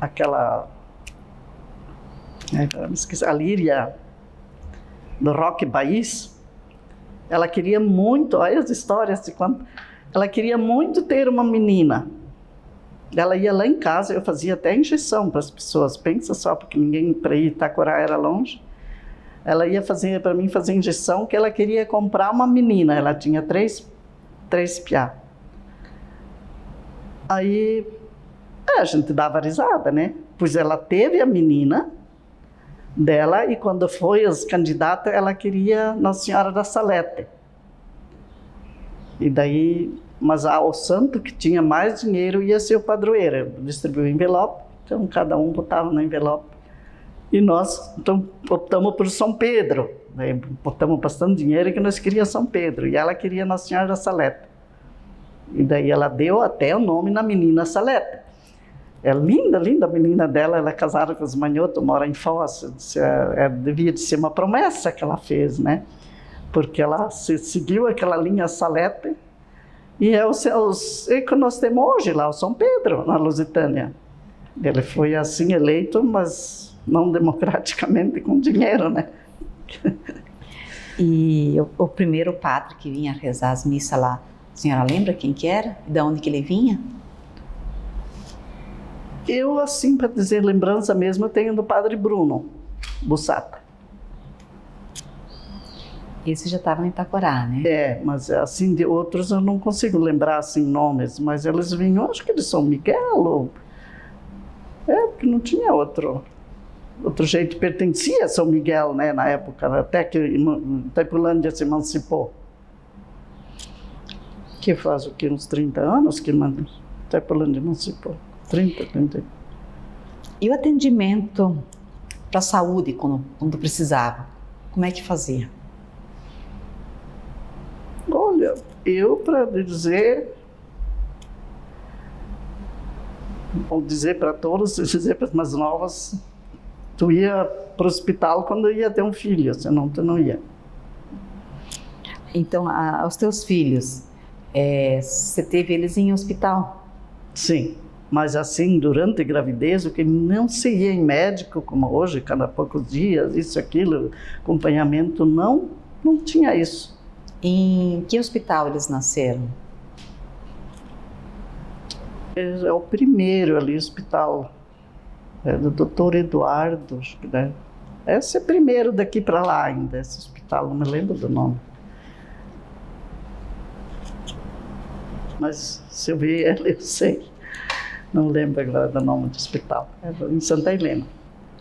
aquela, me esqueci, a Líria do Rock País, ela queria muito, olha as histórias de quando, ela queria muito ter uma menina. Ela ia lá em casa, eu fazia até injeção para as pessoas, pensa só, porque ninguém para ir Itacorá era longe. Ela ia fazer para mim fazer injeção, que ela queria comprar uma menina, ela tinha três piá. Aí a gente dava risada, né? Pois ela teve a menina dela e quando foi as candidatas, ela queria Nossa Senhora da Salete. E daí, mas o santo que tinha mais dinheiro ia ser o padroeiro, distribuiu envelope, então cada um botava no envelope. E nós então, optamos por São Pedro, né? Botamos bastante dinheiro que nós queríamos São Pedro, e ela queria Nossa Senhora da Salete. E daí ela deu até o nome na menina Salete. É linda, linda a menina dela, ela é casada com os Manhoto, mora em Foz. Devia de ser uma promessa que ela fez, né? Porque ela seguiu aquela linha Salete, e é o que nós temos hoje lá, o São Pedro, na Lusitânia. Ele foi assim eleito, mas não democraticamente, com dinheiro, né? E o primeiro padre que vinha rezar as missas lá, a senhora lembra quem que era? E de onde que ele vinha? Eu, assim, para dizer lembrança mesmo, eu tenho do padre Bruno Bussata. Esse já estava em Itacorá, né? É, mas assim, de outros eu não consigo lembrar, assim, nomes, mas eles vinham, acho que de São Miguel, porque não tinha outro jeito, pertencia a São Miguel, né, na época, até que Itaipulândia se emancipou. Que faz o quê? Uns 30 anos que Itaipulândia emancipou. 30. E o atendimento para a saúde, quando precisava, como é que fazia? Olha, eu, para dizer, vou dizer para todos, dizer para as mais novas, tu ia para o hospital quando ia ter um filho, senão tu não ia. Então, os teus filhos, você teve eles em hospital? Sim, mas assim, durante a gravidez, o que não se ia em médico, como hoje, cada poucos dias, isso, aquilo, acompanhamento, não tinha isso. Em que hospital eles nasceram? É o primeiro ali, hospital, do Dr. Eduardo, acho que né? Esse é o primeiro daqui para lá ainda, esse hospital, não me lembro do nome. Mas se eu ver ele, eu sei. Não lembro agora do nome do hospital. É em Santa Helena.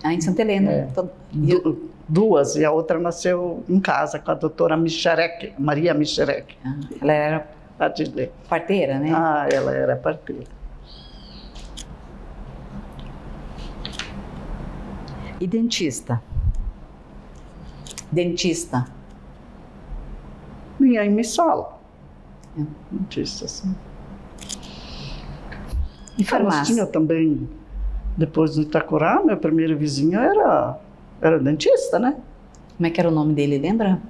Ah, em Santa Helena. É. Duas, e a outra nasceu em casa com a doutora Micharek, Maria Micharek. Ela era parteira, né? Ah, ela era parteira. E dentista? Dentista? Vinha em Missala. Dentista, sim. E farmácia? Nós tinha também, depois do Itacorá, meu primeiro vizinho era dentista, né? Como é que era o nome dele, lembra?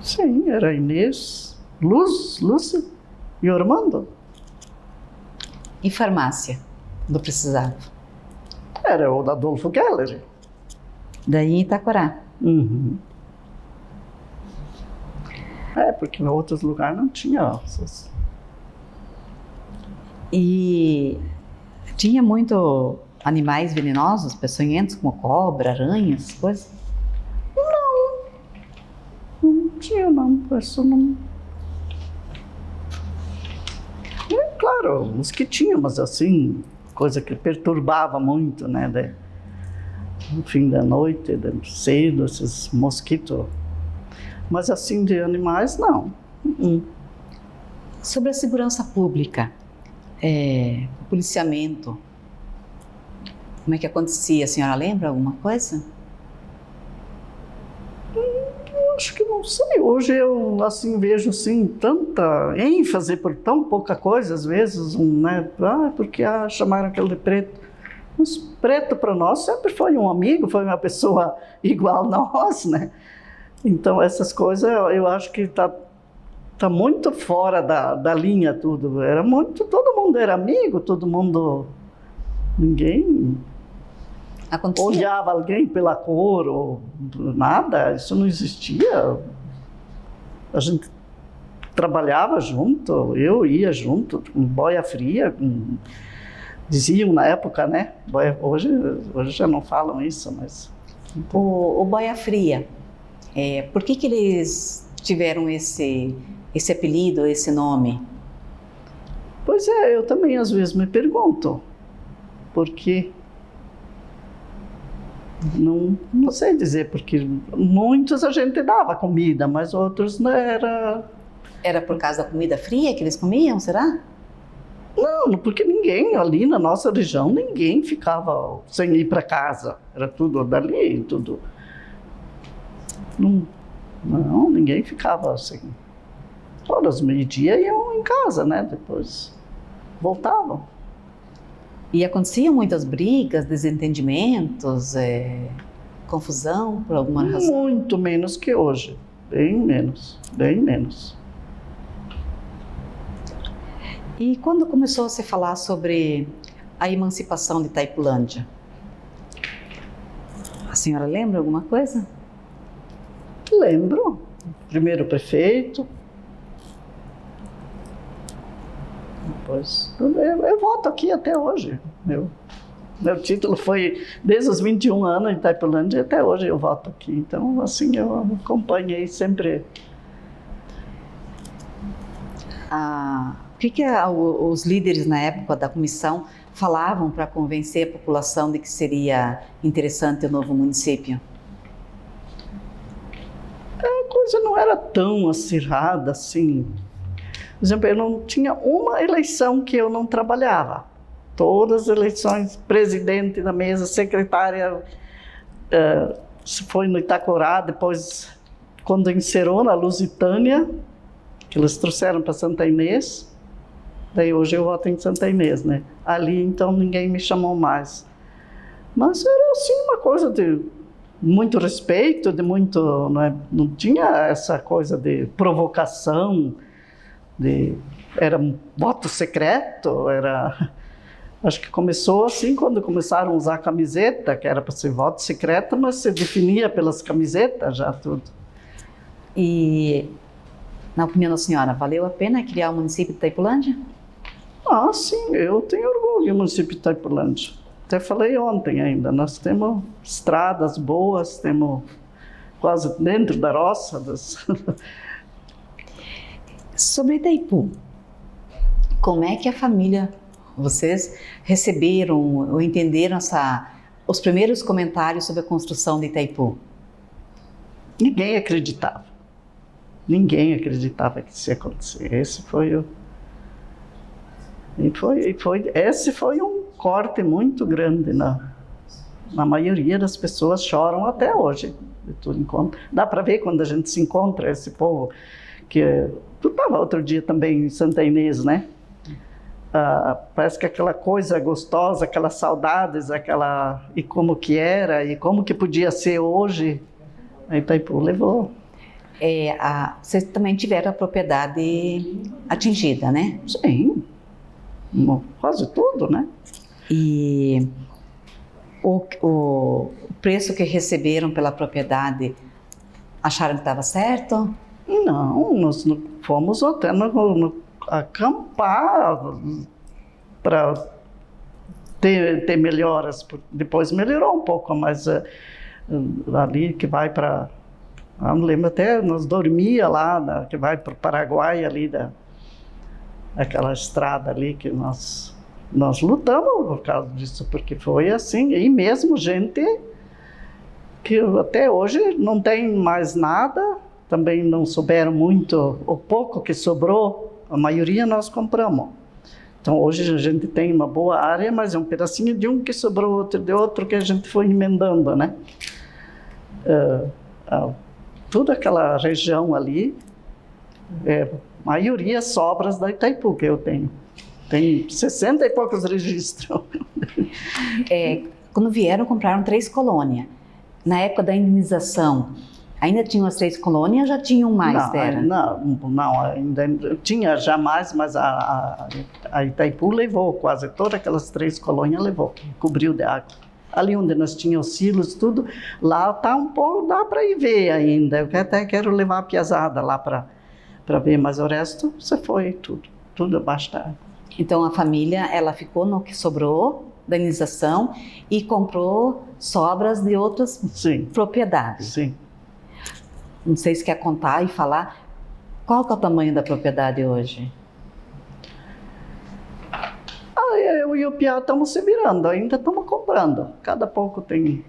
Sim, era Inês, Lúcia e Ormando. E farmácia, quando precisava? Era o Adolfo Geller. Daí em Itacorá? Uhum. Porque em outros lugares não tinha essas. E tinha muito animais venenosos, peçonhentos, como cobra, aranhas, coisas? Não tinha, não. Isso não. Claro, uns que tinham, mas assim, coisa que perturbava muito, né? No fim da noite, cedo, esses mosquitos. Mas assim, de animais, não. Sobre a segurança pública, o policiamento, como é que acontecia? A senhora lembra alguma coisa? Acho que não sei. Hoje eu assim, vejo assim, tanta ênfase por tão pouca coisa, às vezes, né? Porque chamaram aquele de preto. Mas preto para nós sempre foi um amigo, foi uma pessoa igual a nós, né? Então essas coisas eu acho que tá muito fora da linha tudo. Todo mundo era amigo, todo mundo Ninguém Acontecia? olhava alguém pela cor ou nada, isso não existia. A gente trabalhava junto, eu ia junto, com boia fria, diziam na época, né? Hoje já não falam isso, mas... O Boia Fria, por que eles tiveram esse apelido, esse nome? Pois é, eu também às vezes me pergunto, porque não sei dizer, porque muitos a gente dava comida, mas outros não era... Era por causa da comida fria que eles comiam, será? Não, porque ninguém ali na nossa região, ninguém ficava sem ir para casa, era tudo dali, tudo... Não, ninguém ficava assim. Todas meio-dia iam em casa, né? Depois voltavam. E aconteciam muitas brigas, desentendimentos, confusão por alguma razão? Muito menos que hoje, bem menos, bem menos. E quando começou a se falar sobre a emancipação de Itaipulândia? A senhora lembra alguma coisa? Lembro, primeiro prefeito, depois... Eu voto aqui até hoje. Meu título foi desde os 21 anos em Itaipulândia, até hoje eu voto aqui. Então, assim, eu acompanhei sempre. O que os líderes na época da comissão falavam para convencer a população de que seria interessante o novo município? A coisa não era tão acirrada assim. Por exemplo, eu não tinha uma eleição que eu não trabalhava. Todas as eleições, presidente da mesa, secretária, se foi no Itacorá, depois, quando encerrou na Lusitânia, que eles trouxeram para Santa Inês, daí hoje eu voto em Santa Inês, né? Ali, então, ninguém me chamou mais. Mas era, assim, uma coisa de muito respeito, de muito... não tinha essa coisa de provocação, era um voto secreto, acho que começou assim quando começaram a usar camiseta, que era para ser voto secreto, mas se definia pelas camisetas já tudo. E, na opinião da senhora, valeu a pena criar o município de Itaipulândia? Ah, sim, eu tenho orgulho do município de Itaipulândia. Até falei ontem ainda, nós temos estradas boas, temos quase dentro da roça. Sobre Itaipu, como é que a família, vocês receberam ou entenderam os primeiros comentários sobre a construção de Itaipu? Ninguém acreditava. Ninguém acreditava que isso ia acontecer. Esse foi um corte muito grande na maioria das pessoas, choram até hoje. Dá para ver quando a gente se encontra, esse povo que... Tu estava outro dia também em Santa Inês, né? Parece que aquela coisa gostosa, aquelas saudades, e como que era, e como que podia ser hoje, a Itaipu levou. Vocês também tiveram a propriedade atingida, né? Sim, quase tudo, né? E o preço que receberam pela propriedade, acharam que estava certo? Não, nós fomos até acampar para ter melhoras. Depois melhorou um pouco, mas ali que vai para... não lembro até, nós dormia lá, que vai para o Paraguai, ali, aquela estrada ali que nós lutamos por causa disso, porque foi assim, e mesmo gente que até hoje não tem mais nada, também não souberam muito, o pouco que sobrou, a maioria nós compramos. Então hoje a gente tem uma boa área, mas é um pedacinho de um que sobrou, outro de outro, que a gente foi emendando, né? Toda aquela região ali, maioria sobras da Itaipu que eu tenho. Tem 60 e poucos registros. Quando vieram, compraram 3 colônias. Na época da indenização, Ainda tinham as 3 colônias ou já tinham mais, Vera? Não, ainda tinha já mais, mas a Itaipu levou, quase todas aquelas 3 colônias levou, cobriu de água. Ali onde nós tínhamos os silos, tudo, lá está um pouco, dá para ir ver ainda. Eu até quero levar a piazada lá para ver, mas o resto você foi tudo abaixo da água. Então a família, ela ficou no que sobrou da indenização e comprou sobras de outras propriedades. Sim. Não sei se quer contar e falar qual que é o tamanho da propriedade hoje. Eu e o Piá estamos se virando, ainda estamos comprando. Cada pouco tem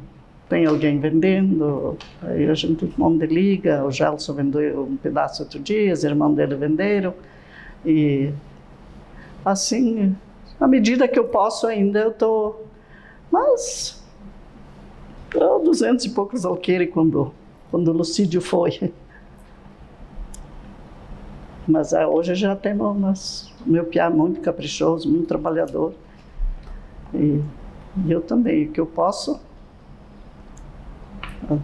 alguém vendendo, aí a gente manda liga, o Gelson vendeu um pedaço outro dia, os irmãos dele venderam. E assim, à medida que eu posso ainda, eu estou... Mas... 200 e poucos alqueires quando o Lucídio foi. Mas hoje já temos... Meu Piá é muito caprichoso, muito trabalhador. E eu também, o que eu posso...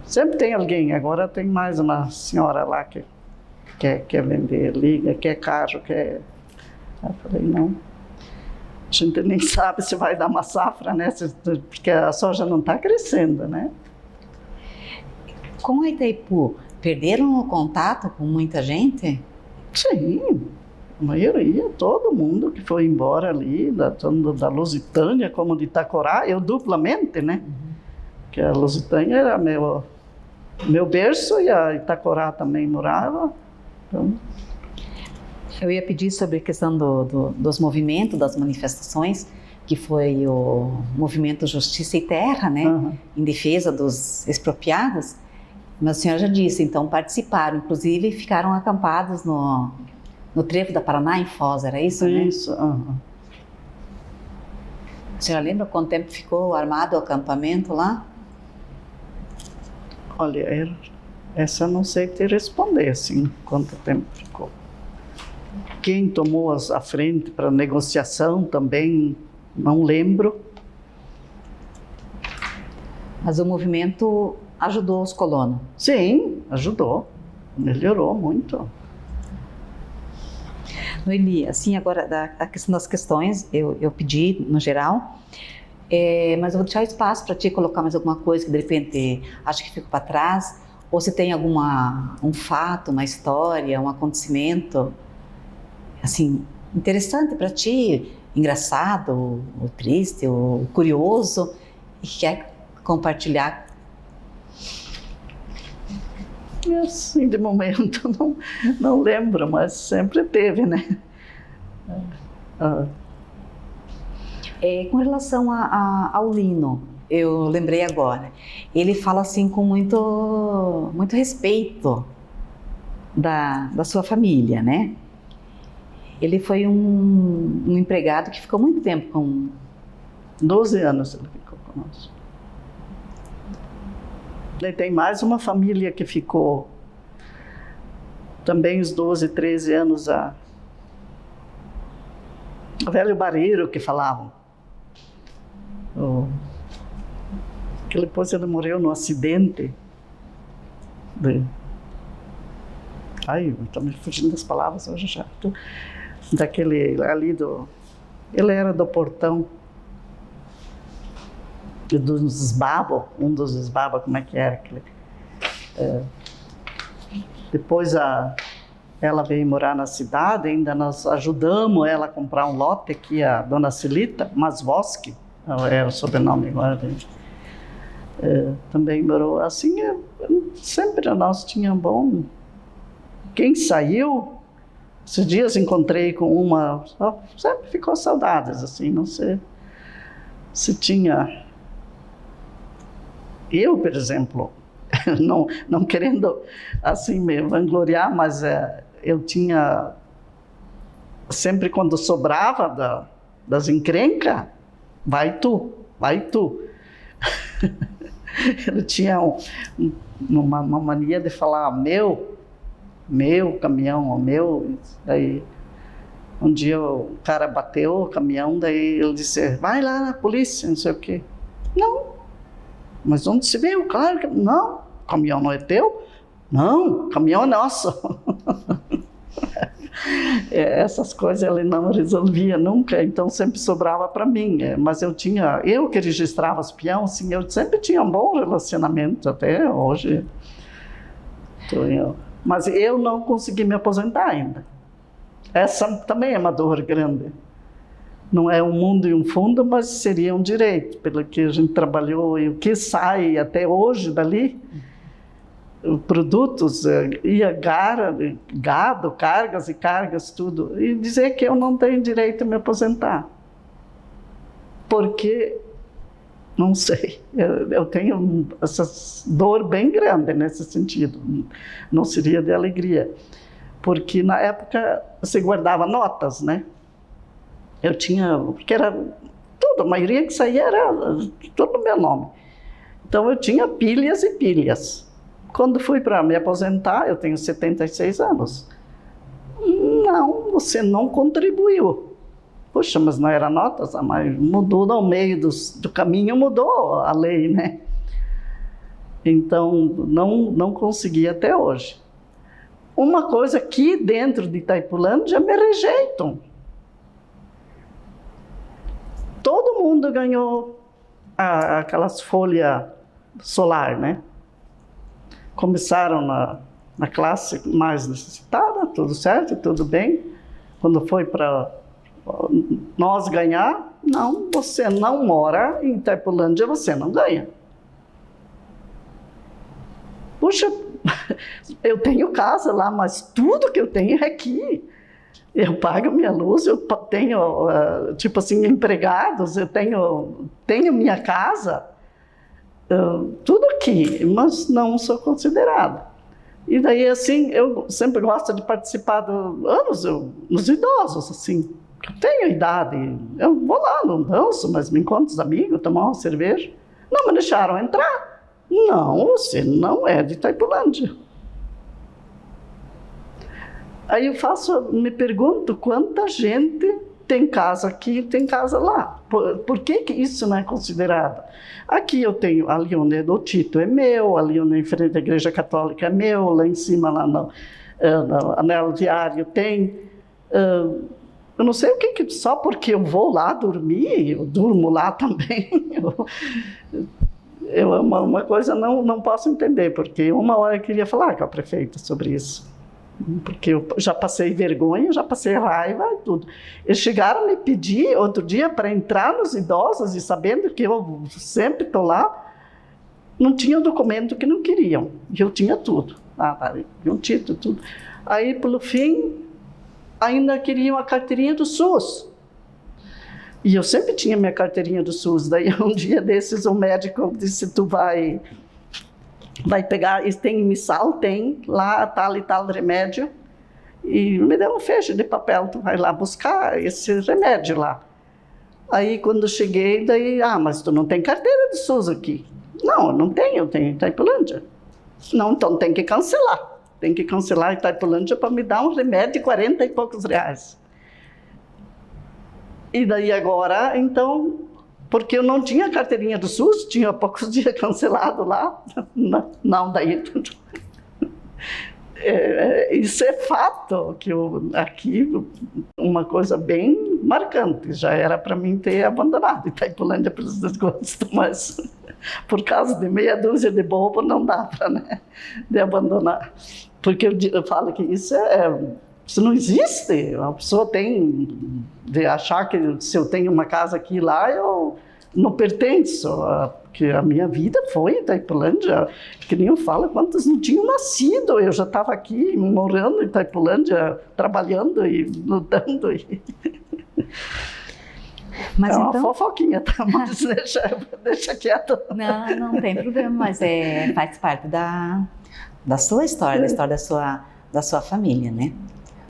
Sempre tem alguém, agora tem mais uma senhora lá que quer vender liga, quer carro, quer... Eu falei, não. A gente nem sabe se vai dar uma safra, né? Porque a soja não está crescendo, né? Com a Itaipu, perderam o contato com muita gente? Sim, a maioria, todo mundo que foi embora ali, tanto da Lusitânia como de Itacorá, eu duplamente, né? Que a Lusitânia era meu berço e a Itacorá também morava. Então... Eu ia pedir sobre a questão dos movimentos, das manifestações, que foi o movimento Justiça e Terra, né? Em defesa dos expropriados. Mas a senhora já disse, então participaram, inclusive ficaram acampados no trevo da Paraná, em Foz, era isso, né? Isso, A senhora lembra quanto tempo ficou armado o acampamento lá? Olha, essa eu não sei te responder, assim, quanto tempo ficou. Quem tomou a frente para negociação também, não lembro. Mas o movimento ajudou os colonos? Sim, ajudou. Melhorou muito. Noeli, assim, agora, a questão das questões, eu pedi, no geral, mas eu vou deixar espaço para ti colocar mais alguma coisa que, de repente, acho que ficou para trás, ou se tem um fato, uma história, um acontecimento, assim, interessante para ti, engraçado, ou triste, ou curioso, e quer compartilhar. Assim, de momento, não lembro, mas sempre teve, né? Com relação ao Lino, eu lembrei agora, ele fala assim com muito respeito da sua família, né? Ele foi um empregado que ficou muito tempo com... 12 anos ele ficou conosco. E tem mais uma família que ficou também os 12, 13 anos, a velho Barreiro que falavam. Que depois ele morreu num acidente. Ai, estou me fugindo das palavras hoje já. Daquele ali ele era do Portão. Dos esbabos, um dos esbabos, como é que era aquele? Depois ela veio morar na cidade, ainda nós ajudamos ela a comprar um lote aqui, a dona Celita Masvoski, era o sobrenome agora. Também morou assim, sempre nós tínhamos bom. Quem saiu, esses dias encontrei com uma, sempre ficou saudades, assim, não sei se tinha... Eu, por exemplo, não querendo assim me vangloriar, mas eu tinha, sempre quando sobrava das encrencas, vai tu. Ele tinha uma mania de falar meu caminhão, meu. Daí um dia o cara bateu o caminhão, daí ele disse, vai lá na polícia, não sei o quê. Não. Mas onde se veio? Claro que não, o caminhão não é teu. Não, o caminhão é nosso. Essas coisas ele não resolvia nunca, então sempre sobrava para mim. Mas eu que registrava os peões, assim, eu sempre tinha um bom relacionamento até hoje. Mas eu não consegui me aposentar ainda. Essa também é uma dor grande. Não é um mundo e um fundo, mas seria um direito, pelo que a gente trabalhou e o que sai até hoje dali. Produtos, gado, cargas e cargas, tudo. E dizer que eu não tenho direito a me aposentar. Porque, não sei, eu tenho essa dor bem grande nesse sentido. Não seria de alegria. Porque na época você guardava notas, né? Eu tinha, porque era tudo, a maioria que saía era tudo no meu nome. Então eu tinha pilhas e pilhas. Quando fui para me aposentar, eu tenho 76 anos. Não, você não contribuiu. Poxa, mas não era notas, mas mudou no meio do caminho, mudou a lei, né? Então, não consegui até hoje. Uma coisa aqui dentro de Itaipulândia me rejeitam. Todo mundo ganhou aquelas folhas solar, né? Começaram na classe mais necessitada, tudo certo, tudo bem. Quando foi para nós ganhar, não, você não mora em Itaipulândia, você não ganha. Puxa, eu tenho casa lá, mas tudo que eu tenho é aqui. Eu pago minha luz, eu tenho, tipo assim, empregados, eu tenho minha casa. Tudo aqui, mas não sou considerada. E daí, assim, eu sempre gosto de participar nos idosos, assim. Eu tenho idade, eu vou lá, não danço, mas me encontro com os amigos, tomar uma cerveja. Não me deixaram entrar. Não, você não é de Itaipulândia. Aí me pergunto quanta gente tem casa aqui e tem casa lá. Por que isso não é considerado? Aqui eu tenho, ali onde o Tito é meu, ali onde em frente à Igreja Católica é meu, lá em cima, lá no Anel Diário tem. Eu não sei o que só porque eu vou lá dormir, eu durmo lá também. Uma coisa não posso entender, porque uma hora eu queria falar com a prefeita sobre isso. Porque eu já passei vergonha, já passei raiva e tudo. Eles chegaram a me pedir outro dia para entrar nos idosos e sabendo que eu sempre estou lá, não tinha documento que não queriam. E eu tinha tudo. Um título, tudo. Aí, pelo fim, ainda queriam a carteirinha do SUS. E eu sempre tinha minha carteirinha do SUS. Daí, um dia desses, o médico disse, tu vai pegar, e tem missal, tem lá tal e tal remédio, e me deu um feixe de papel, tu vai lá buscar esse remédio lá. Aí quando cheguei, daí, mas tu não tem carteira de SUS aqui. Não, eu não tenho, eu tenho Itaipulândia. Não, então tem que cancelar. Tem que cancelar Itaipulândia para me dar um remédio de 40 e poucos reais. E daí agora, então, porque eu não tinha carteirinha do SUS, tinha há poucos dias cancelado lá. Não, daí... isso é fato, que aqui, uma coisa bem marcante, já era para mim ter abandonado Itaipulândia pelos desgostos, mas por causa de meia dúzia de bobo não dá para, né, de abandonar. Porque eu falo que isso não existe. A pessoa tem de achar que se eu tenho uma casa aqui e lá, eu não pertenço. Porque a minha vida foi em Itaipulândia, que nem eu falo, quantos não tinham nascido. Eu já estava aqui, morando em Itaipulândia, trabalhando e lutando. Mas uma então... fofoquinha, tá? Mas deixa quieto. Não tem problema, mas faz parte da sua história, da história da sua família, né?